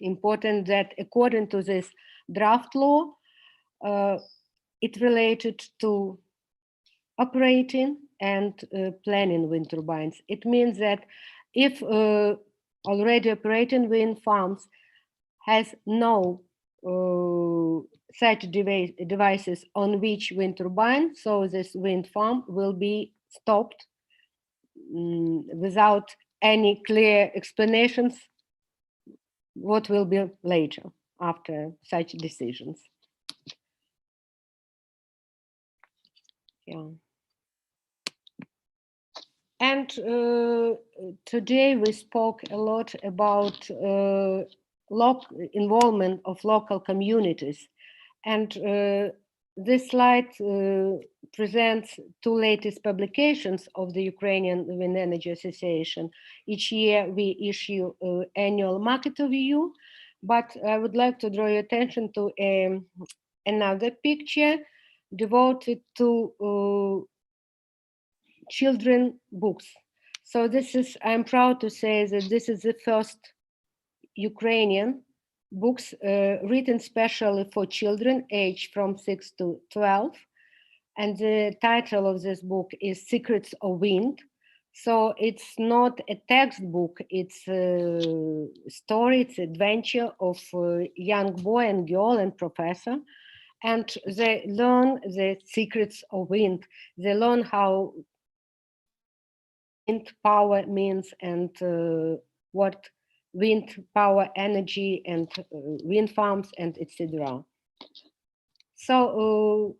important that according to this draft law, it related to operating and planning wind turbines. It means that if already operating wind farms has no such devices on which wind turbine, so this wind farm will be stopped without any clear explanations what will be later after such decisions. Yeah. And today we spoke a lot about involvement of local communities. And this slide presents two latest publications of the Ukrainian Wind Energy Association. Each year we issue annual market overview, but I would like to draw your attention to another picture devoted to children books. So this is, I'm proud to say that this is the first Ukrainian books written specially for children aged from 6 to 12. And the title of this book is Secrets of Wind. So it's not a textbook, it's a story, it's adventure of a young boy and girl and professor. And they learn the secrets of wind. They learn how wind power means and what wind power energy and wind farms and etc. So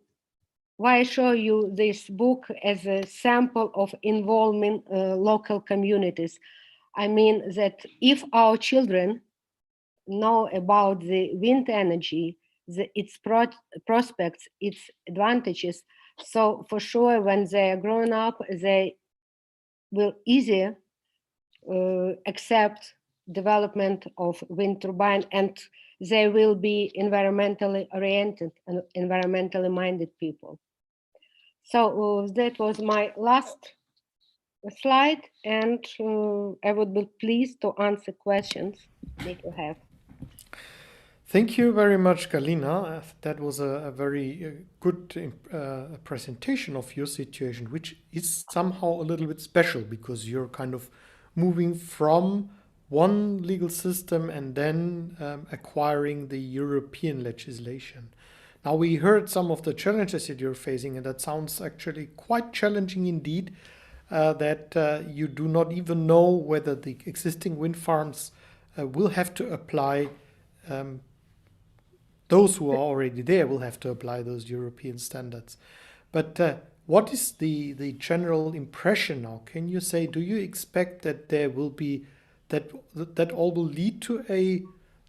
why I show you this book as a sample of involving local communities? I mean that if our children know about the wind energy, its prospects, its advantages, so for sure when they are grown up, they will easier accept development of wind turbine, and they will be environmentally oriented and environmentally minded people. So that was my last slide, and I would be pleased to answer questions that you have. Thank you very much, Galina. That was a very good presentation of your situation, which is somehow a little bit special because you're kind of moving from one legal system and then acquiring the European legislation. Now, we heard some of the challenges that you're facing, and that sounds actually quite challenging indeed, that you do not even know whether the existing wind farms will have to apply those who are already there will have to apply those European standards. But what is the general impression now? Can you say, do you expect that there will be, that all will lead to a,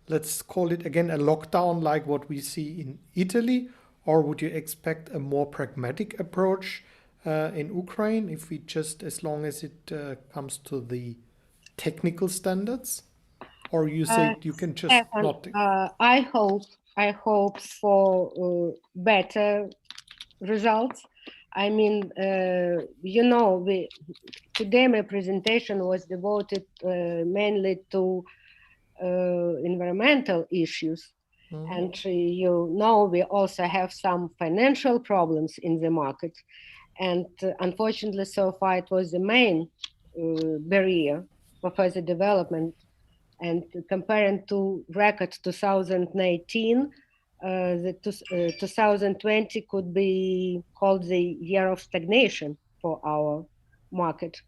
let's call it again, a lockdown like what we see in Italy? Or would you expect a more pragmatic approach in Ukraine, if we just, as long as it comes to the technical standards? Or you say you can just Stefan, not... I hope for better results. I mean, you know, today my presentation was devoted mainly to environmental issues. Mm-hmm. And you know, we also have some financial problems in the market. And unfortunately, so far, it was the main barrier for further development. And comparing to record 2019, the 2020 could be called the year of stagnation for our market.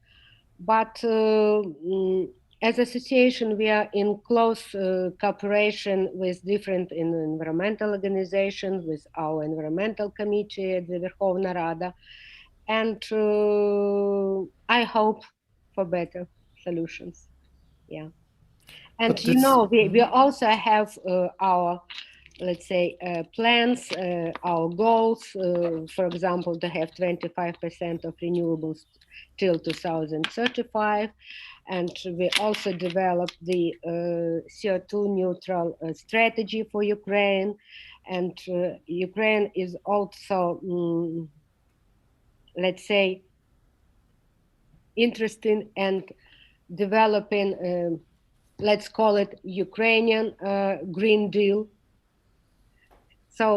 But as association, we are in close cooperation with different environmental organizations, with our environmental committee at the Verkhovna Rada. And I hope for better solutions. Yeah. And you know, we also have our, let's say, plans, our goals, for example, to have 25% of renewables till 2035. And we also developed the CO2 neutral strategy for Ukraine. And Ukraine is also, let's say, interested and developing let's call it Ukrainian Green Deal. So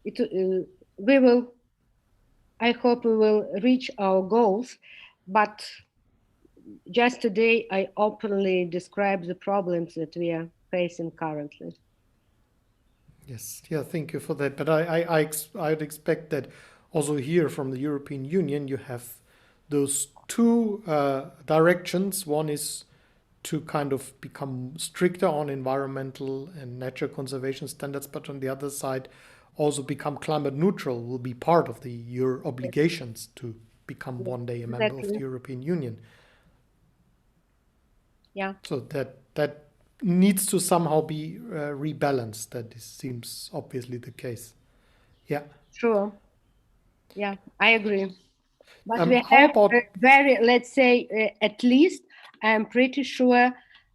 we will, I hope we will reach our goals, but just today I openly describe the problems that we are facing currently. Yes, yeah, thank you for that. But I'd expect that also here from the European Union, you have those two directions. One is to kind of become stricter on environmental and nature conservation standards, but on the other side, also become climate neutral will be part of your obligations to become one day a member of the European Union. Yeah. So that needs to somehow be rebalanced. That seems obviously the case. Yeah. Sure. Yeah, I agree. But we how have about let's say, at least I'm pretty sure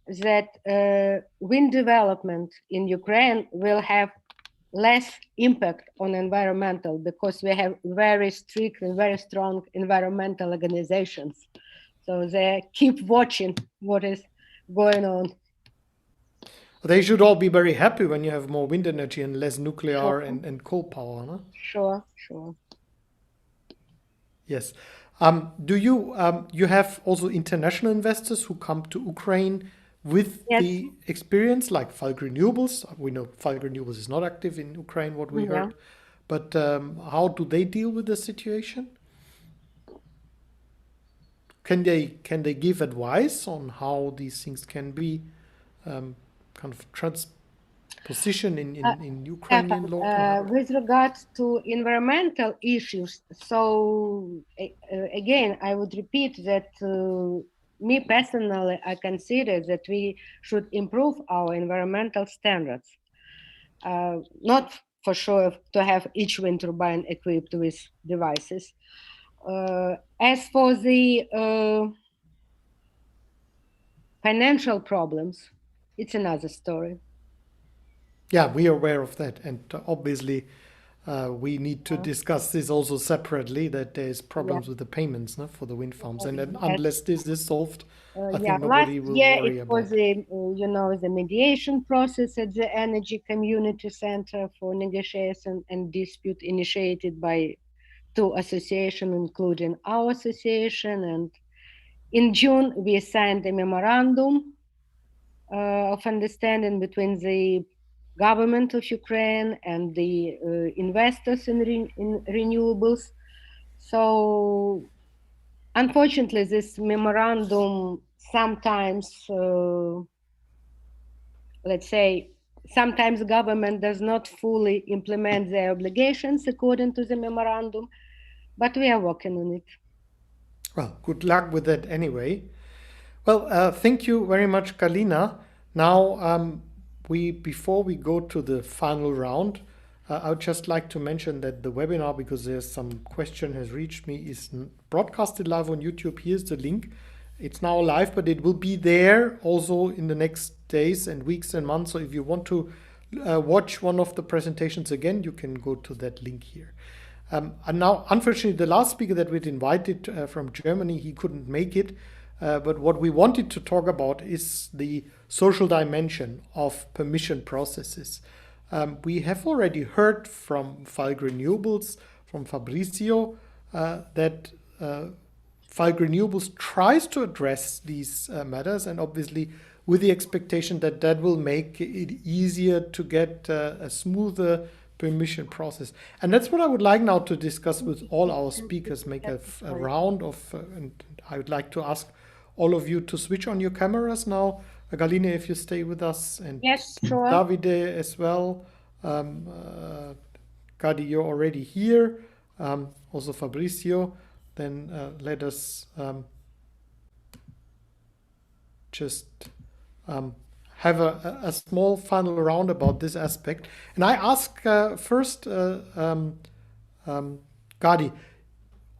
that wind development in Ukraine will have less impact on environmental, because we have very strict and very strong environmental organizations. So they keep watching what is going on. They should all be very happy when you have more wind energy and less nuclear Sure. and coal power, no? Sure. Yes. Do you have also international investors who come to Ukraine with the experience, like Falk Renewables? We know Falk Renewables is not active in Ukraine, what we heard. But how do they deal with the situation? Can they give advice on how these things can be kind of transposition in Ukrainian law? With regard to environmental issues, so again, I would repeat that me personally, I consider that we should improve our environmental standards. Not for sure to have each wind turbine equipped with devices. As for the financial problems, it's another story. Yeah, we are aware of that, and obviously we need to discuss this also separately, that there's problems with the payments for the wind farms, and unless this is solved, I think nobody will worry about it. Was the mediation process at the Energy Community Center for negotiation and dispute initiated by 2 associations, including our association, and in June we signed a memorandum of understanding between the government of Ukraine and the investors in renewables. So unfortunately, this memorandum sometimes, let's say, sometimes the government does not fully implement their obligations according to the memorandum, but we are working on it. Well, good luck with that anyway. Well, thank you very much, Galina. Now, before we go to the final round, I would just like to mention that the webinar, because there's some question has reached me, is broadcasted live on YouTube. Here's the link. It's now live, but it will be there also in the next days and weeks and months. So if you want to watch one of the presentations again, you can go to that link here. And now, unfortunately, the last speaker that we'd invited from Germany, he couldn't make it. But what we wanted to talk about is the social dimension of permission processes. We have already heard from Falk Renewables, from Fabrizio, that Falk Renewables tries to address these matters, and obviously with the expectation that that will make it easier to get a smoother permission process. And that's what I would like now to discuss with all our speakers, make a round of, and I would like to ask all of you to switch on your cameras now. Galina, if you stay with us, and yes, sure. Davide as well. Gadi, you're already here. Also Fabrizio. Then let us just have a small final round about this aspect. And I ask first, Gadi,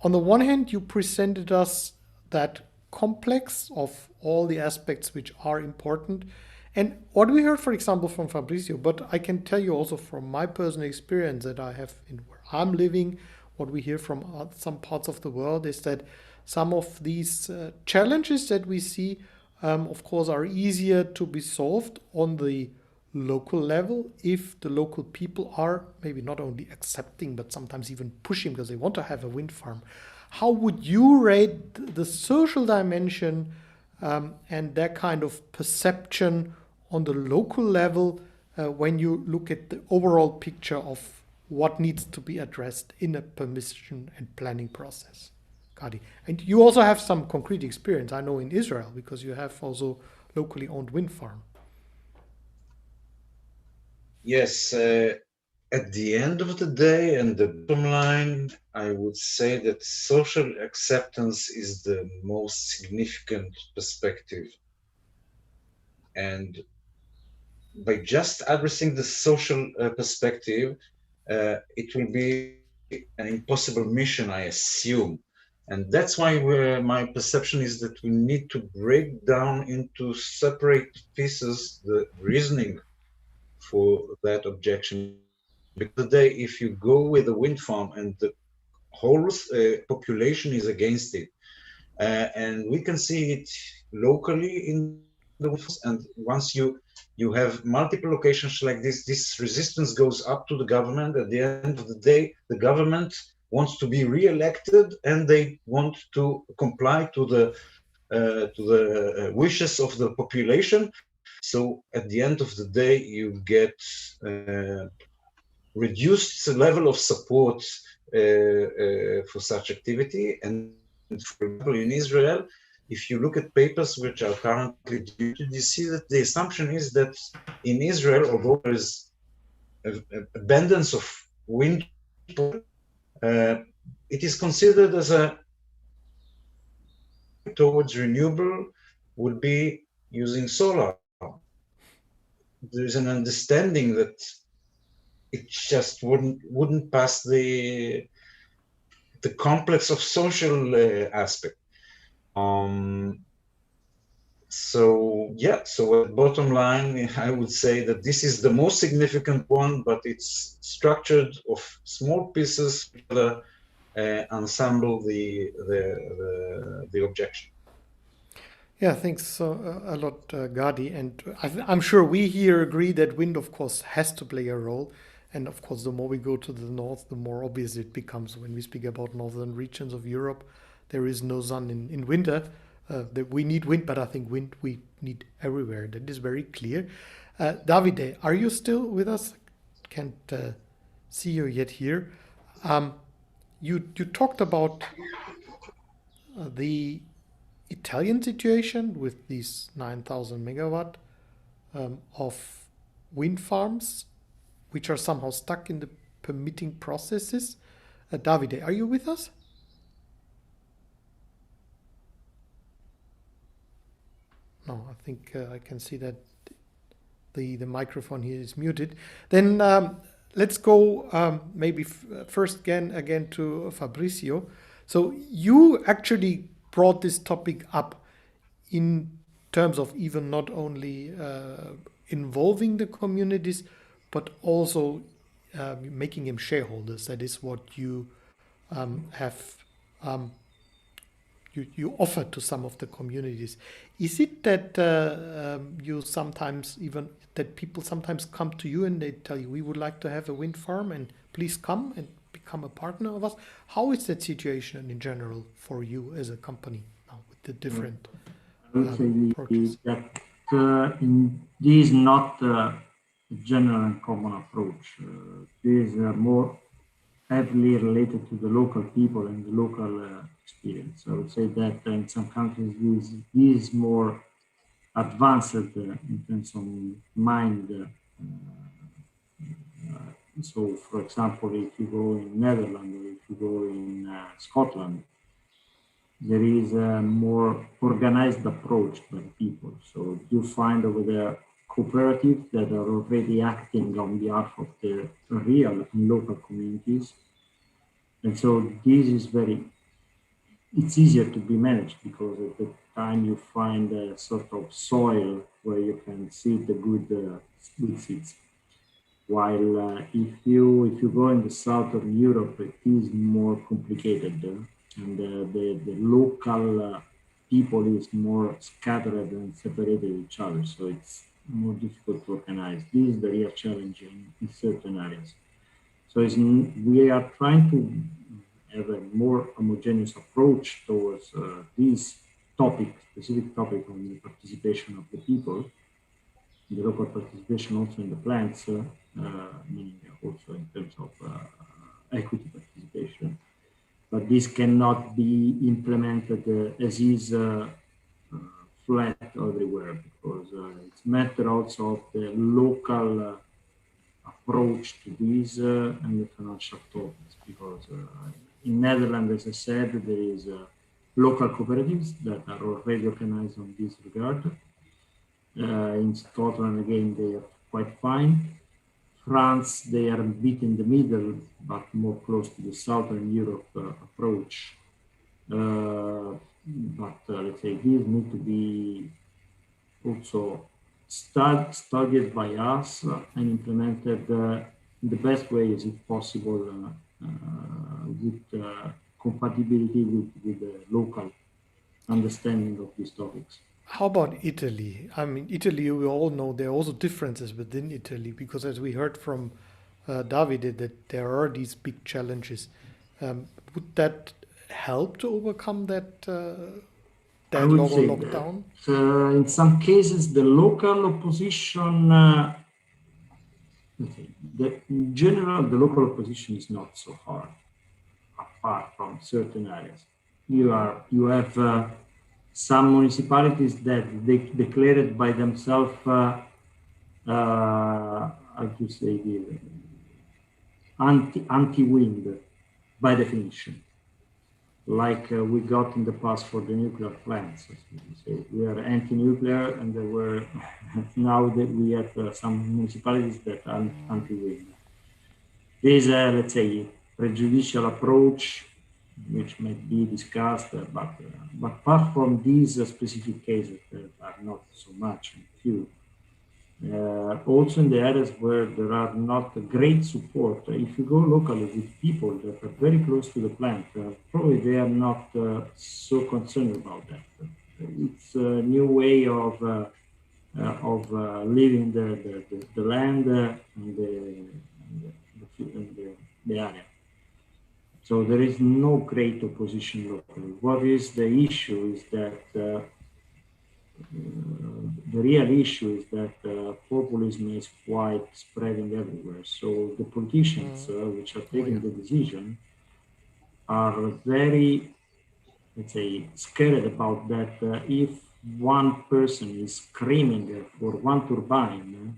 on the one hand, you presented us that complex of all the aspects which are important. And what we heard, for example, from Fabrizio, but I can tell you also from my personal experience that I have in where I'm living, what we hear from some parts of the world is that some of these challenges that we see, of course, are easier to be solved on the local level if the local people are maybe not only accepting, but sometimes even pushing because they want to have a wind farm. How would you rate the social dimension and that kind of perception on the local level when you look at the overall picture of what needs to be addressed in a permission and planning process? Gadi. And you also have some concrete experience, I know, in Israel, because you have also locally owned wind farm? Yes, at the end of the day and the bottom line, I would say that social acceptance is the most significant perspective. And by just addressing the social perspective, it will be an impossible mission, I assume. And that's why my perception is that we need to break down into separate pieces the reasoning for that objection. Because today, if you go with a wind farm and the whole population is against it, and we can see it locally in the wind farms, and once you have multiple locations like this resistance goes up to the government. At the end of the day, the government wants to be re-elected, and they want to comply to the wishes of the population. So at the end of the day, you get reduced level of support for such activity. And for example, in Israel, if you look at papers which are currently due, you see that the assumption is that in Israel, although there is abundance of wind, it is considered as a towards renewable would be using solar. There's an understanding that it just wouldn't pass the complex of social aspect. So yeah, so at bottom line, I would say that this is the most significant one, but it's structured of small pieces that ensemble the objection. Yeah, thanks a lot, Gadi. And I'm sure we here agree that wind, of course, has to play a role. And of course, the more we go to the north, the more obvious it becomes when we speak about northern regions of Europe. There is no sun in winter. That we need wind, but I think wind we need everywhere. That is very clear. Davide, are you still with us? Can't see you yet here. You talked about the Italian situation with these 9,000 megawatt of wind farms, which are somehow stuck in the permitting processes. Davide, are you with us? No, I think I can see that the microphone here is muted. Then let's go maybe first again to Fabrizio. So you actually brought this topic up in terms of even not only involving the communities, but also making them shareholders. That is what you have you offer to some of the communities. Is it that you sometimes even that people sometimes come to you and they tell you, we would like to have a wind farm and please come and become a partner of us? How is that situation in general for you as a company now with the different I would say that this is not a general and common approach. This is more heavily related to the local people and the local experience. I would say that in some countries this is more advanced in terms of mind. So, for example, if you go in Netherlands or if you go in Scotland, there is a more organized approach by people. So you find over there cooperatives that are already acting on behalf of the real and local communities. And so this is it's easier to be managed because at the time you find a sort of soil where you can see the good seeds. While if you go in the south of Europe, it is more complicated, and the local people is more scattered and separated each other. So it's more difficult to organize. This is the real challenge in certain areas. So we are trying to have a more homogeneous approach towards this specific topic on the participation of the people, the local participation also in the plants, meaning also in terms of equity participation. But this cannot be implemented as is flat everywhere, because matter also of the local approach to this and the financial topics, because in Netherlands, as I said, there is local cooperatives that are already organized on this regard. In Scotland, again, they are quite fine. France, they are a bit in the middle, but more close to the Southern Europe approach. But let's say these need to be also studied by us and implemented in the best way as it possible with compatibility with the local understanding of these topics. How about Italy? I mean, Italy, we all know there are also differences within Italy, because as we heard from Davide, that there are these big challenges. Would that help to overcome that lockdown? That, in some cases, the local opposition, in general, the local opposition is not so hard, apart from certain areas. You have some municipalities that they declared by themselves, how to say, anti-wind by definition, like we got in the past for the nuclear plants. We are anti-nuclear, and there were now that we have some municipalities that are anti-wind. This, let's say, prejudicial approach, which might be discussed, but apart from these specific cases that are not so much, few, also in the areas where there are not great support, if you go locally with people that are very close to the plant, probably they are not so concerned about that. It's a new way of living the land and the area. So there is no great opposition locally. What is the issue is that the real issue is that populism is quite spreading everywhere. So the politicians which are taking the decision are very, let's say, scared about that. If one person is screaming for one turbine,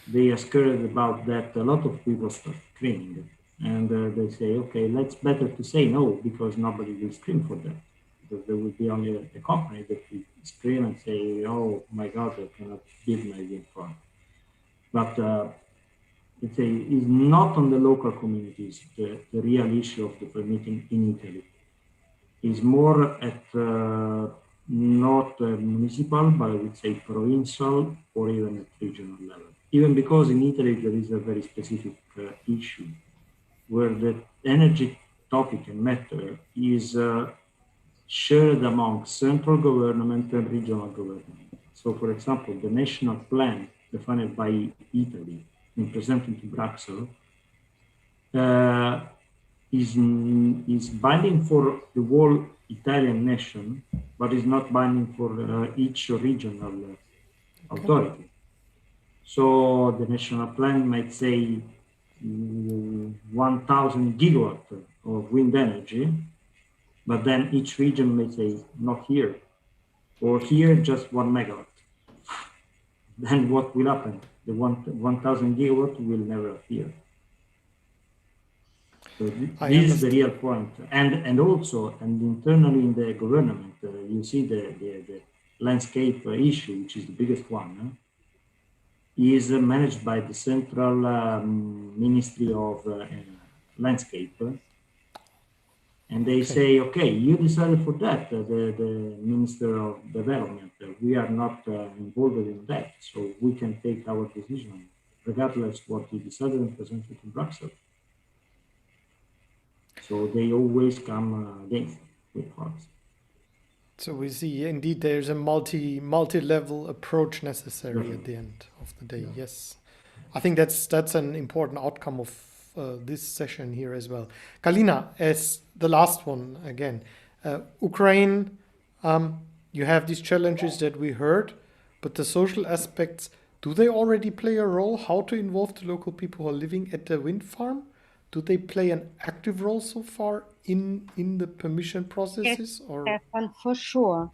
they are scared about that. A lot of people start screaming. And they say, okay, let's better to say no, because nobody will scream for that. Because there will be only a company that will scream and say, oh my God, I cannot build my wind farm. But it's not on the local communities, the real issue of the permitting in Italy. Is more at not municipal, but I would say provincial or even at regional level. Even because in Italy there is a very specific issue where the energy topic and matter is shared among central government and regional government. So, for example, the national plan defined by Italy and presented to Brussels is binding for the whole Italian nation, but is not binding for each regional authority. So the national plan might say 1,000 gigawatts of wind energy, but then each region may say not here, or here just 1 megawatt. Then what will happen? The 1,000 gigawatt will never appear. So this is the real point. And also, and internally in the government, you see the landscape issue, which is the biggest one, is managed by the Central Ministry of Landscape. And they say, okay, you decided for that, the Minister of Development. We are not involved in that, so we can take our decision, regardless what you decided and presented to Brussels. So they always come against with us. So we see indeed there's a multi-level approach necessary at the end of the day. Yeah. Yes, I think that's an important outcome of this session here as well. Kalina, as the last one again, Ukraine, you have these challenges that we heard, but the social aspects, do they already play a role? How to involve the local people who are living at the wind farm? Do they play an active role so far in the permission processes? Yes, Stefan, for sure.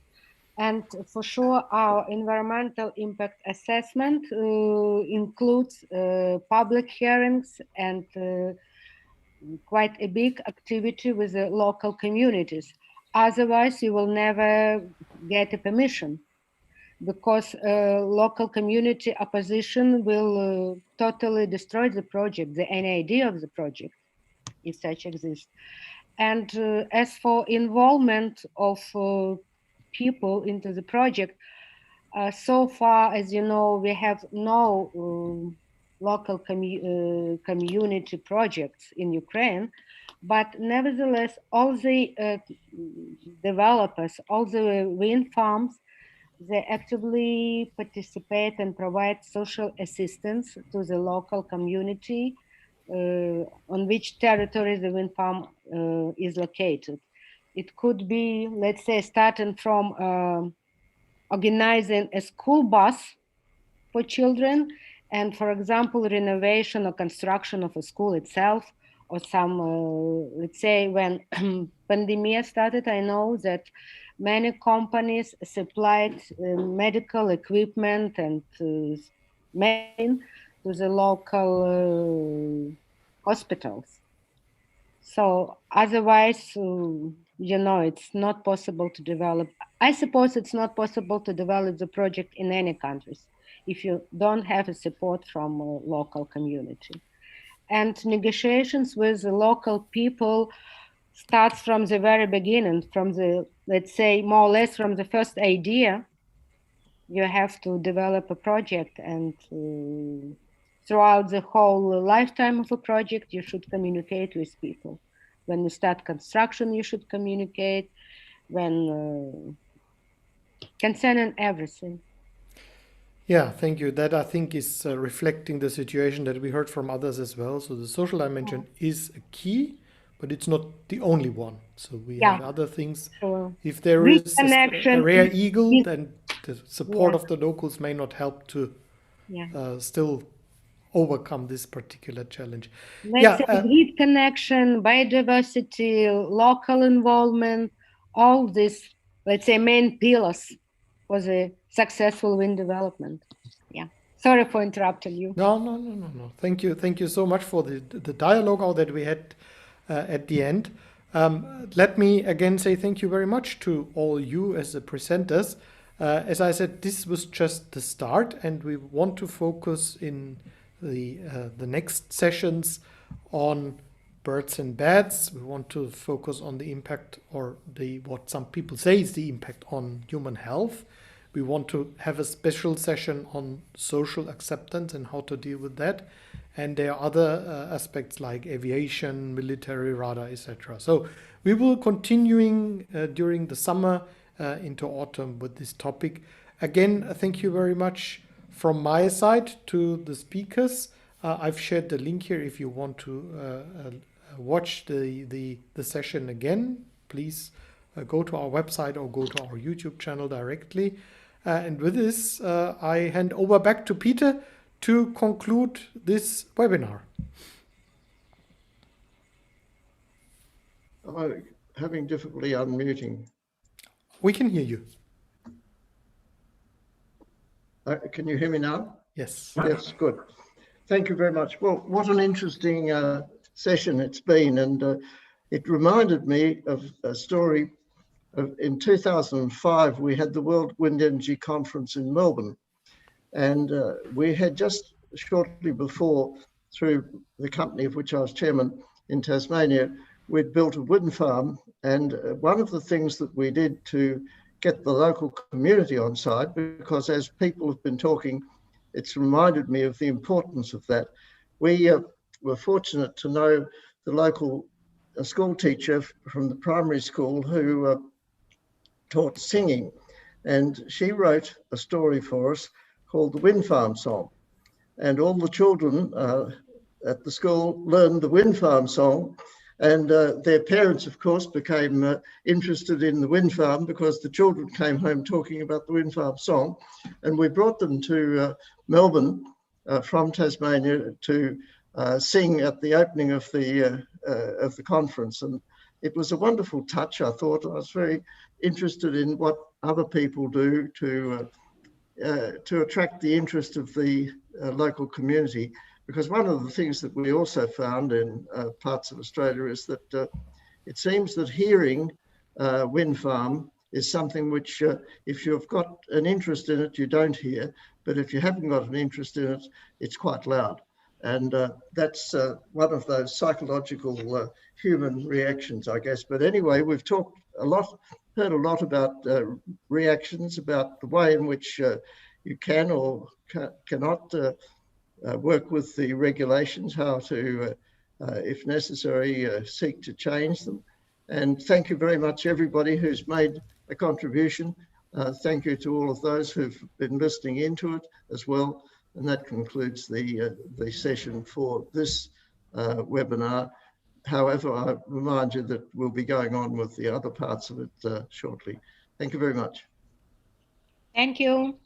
And for sure, our environmental impact assessment includes public hearings and quite a big activity with the local communities. Otherwise, you will never get a permission, because local community opposition will totally destroy the project, any idea of the project, if such exists. And as for involvement of people into the project, so far, as you know, we have no local community projects in Ukraine, but nevertheless, all the developers, all the wind farms, they actively participate and provide social assistance to the local community on which territory the wind farm is located. It could be, let's say, starting from organizing a school bus for children, and for example, renovation or construction of a school itself, or some, let's say, when pandemic started, I know that many companies supplied medical equipment and medicine to the local hospitals. So otherwise, it's not possible to develop. I suppose it's not possible to develop the project in any countries if you don't have a support from a local community. And negotiations with the local people starts from the very beginning, from the, let's say, more or less from the first idea. You have to develop a project, and throughout the whole lifetime of a project, you should communicate with people. When you start construction, you should communicate. When concerning everything. Yeah, thank you. That I think is reflecting the situation that we heard from others as well. So the social dimension is a key, but it's not the only one. So we have other things. Sure. If there is a rare eagle, then the support of the locals may not help to still overcome this particular challenge. Let's say grid connection, biodiversity, local involvement, all these, let's say, main pillars for the successful wind development. Yeah. Sorry for interrupting you. No. Thank you. Thank you so much for the dialogue that we had at the end. Let me again say thank you very much to all you as the presenters. As I said, this was just the start, and we want to focus in the next sessions on birds and bats. We want to focus on the impact, or what some people say is the impact on human health. We want to have a special session on social acceptance and how to deal with that. And there are other aspects like aviation, military, radar, etc. So we will continuing during the summer into autumn with this topic. Again, thank you very much from my side to the speakers. I've shared the link here if you want to watch the session again. Please go to our website or go to our YouTube channel directly. And with this, I hand over back to Peter to conclude this webinar. I'm having difficulty unmuting. We can hear you. Can you hear me now? Yes. Yes, good. Thank you very much. Well, what an interesting session it's been. And it reminded me of a story. In 2005, we had the World Wind Energy Conference in Melbourne. And we had just shortly before, through the company of which I was chairman in Tasmania, we'd built a wind farm. And one of the things that we did to get the local community on side, because as people have been talking, it's reminded me of the importance of that. We were fortunate to know the local school teacher from the primary school who taught singing. And she wrote a story for us called the Wind Farm Song. And all the children at the school learned the Wind Farm Song. And their parents, of course, became interested in the wind farm because the children came home talking about the wind farm song. And we brought them to Melbourne from Tasmania to sing at the opening of the conference. And it was a wonderful touch, I thought. I was very interested in what other people do to attract the interest of the local community. Because one of the things that we also found in parts of Australia is that it seems that hearing wind farm is something which, if you've got an interest in it, you don't hear. But if you haven't got an interest in it, it's quite loud. And that's one of those psychological human reactions, I guess. But anyway, we've talked a lot, heard a lot about reactions, about the way in which you can or cannot work with the regulations, how to, if necessary, seek to change them. And thank you very much, everybody who's made a contribution. Thank you to all of those who've been listening into it as well. And that concludes the session for this webinar. However, I remind you that we'll be going on with the other parts of it shortly. Thank you very much. Thank you.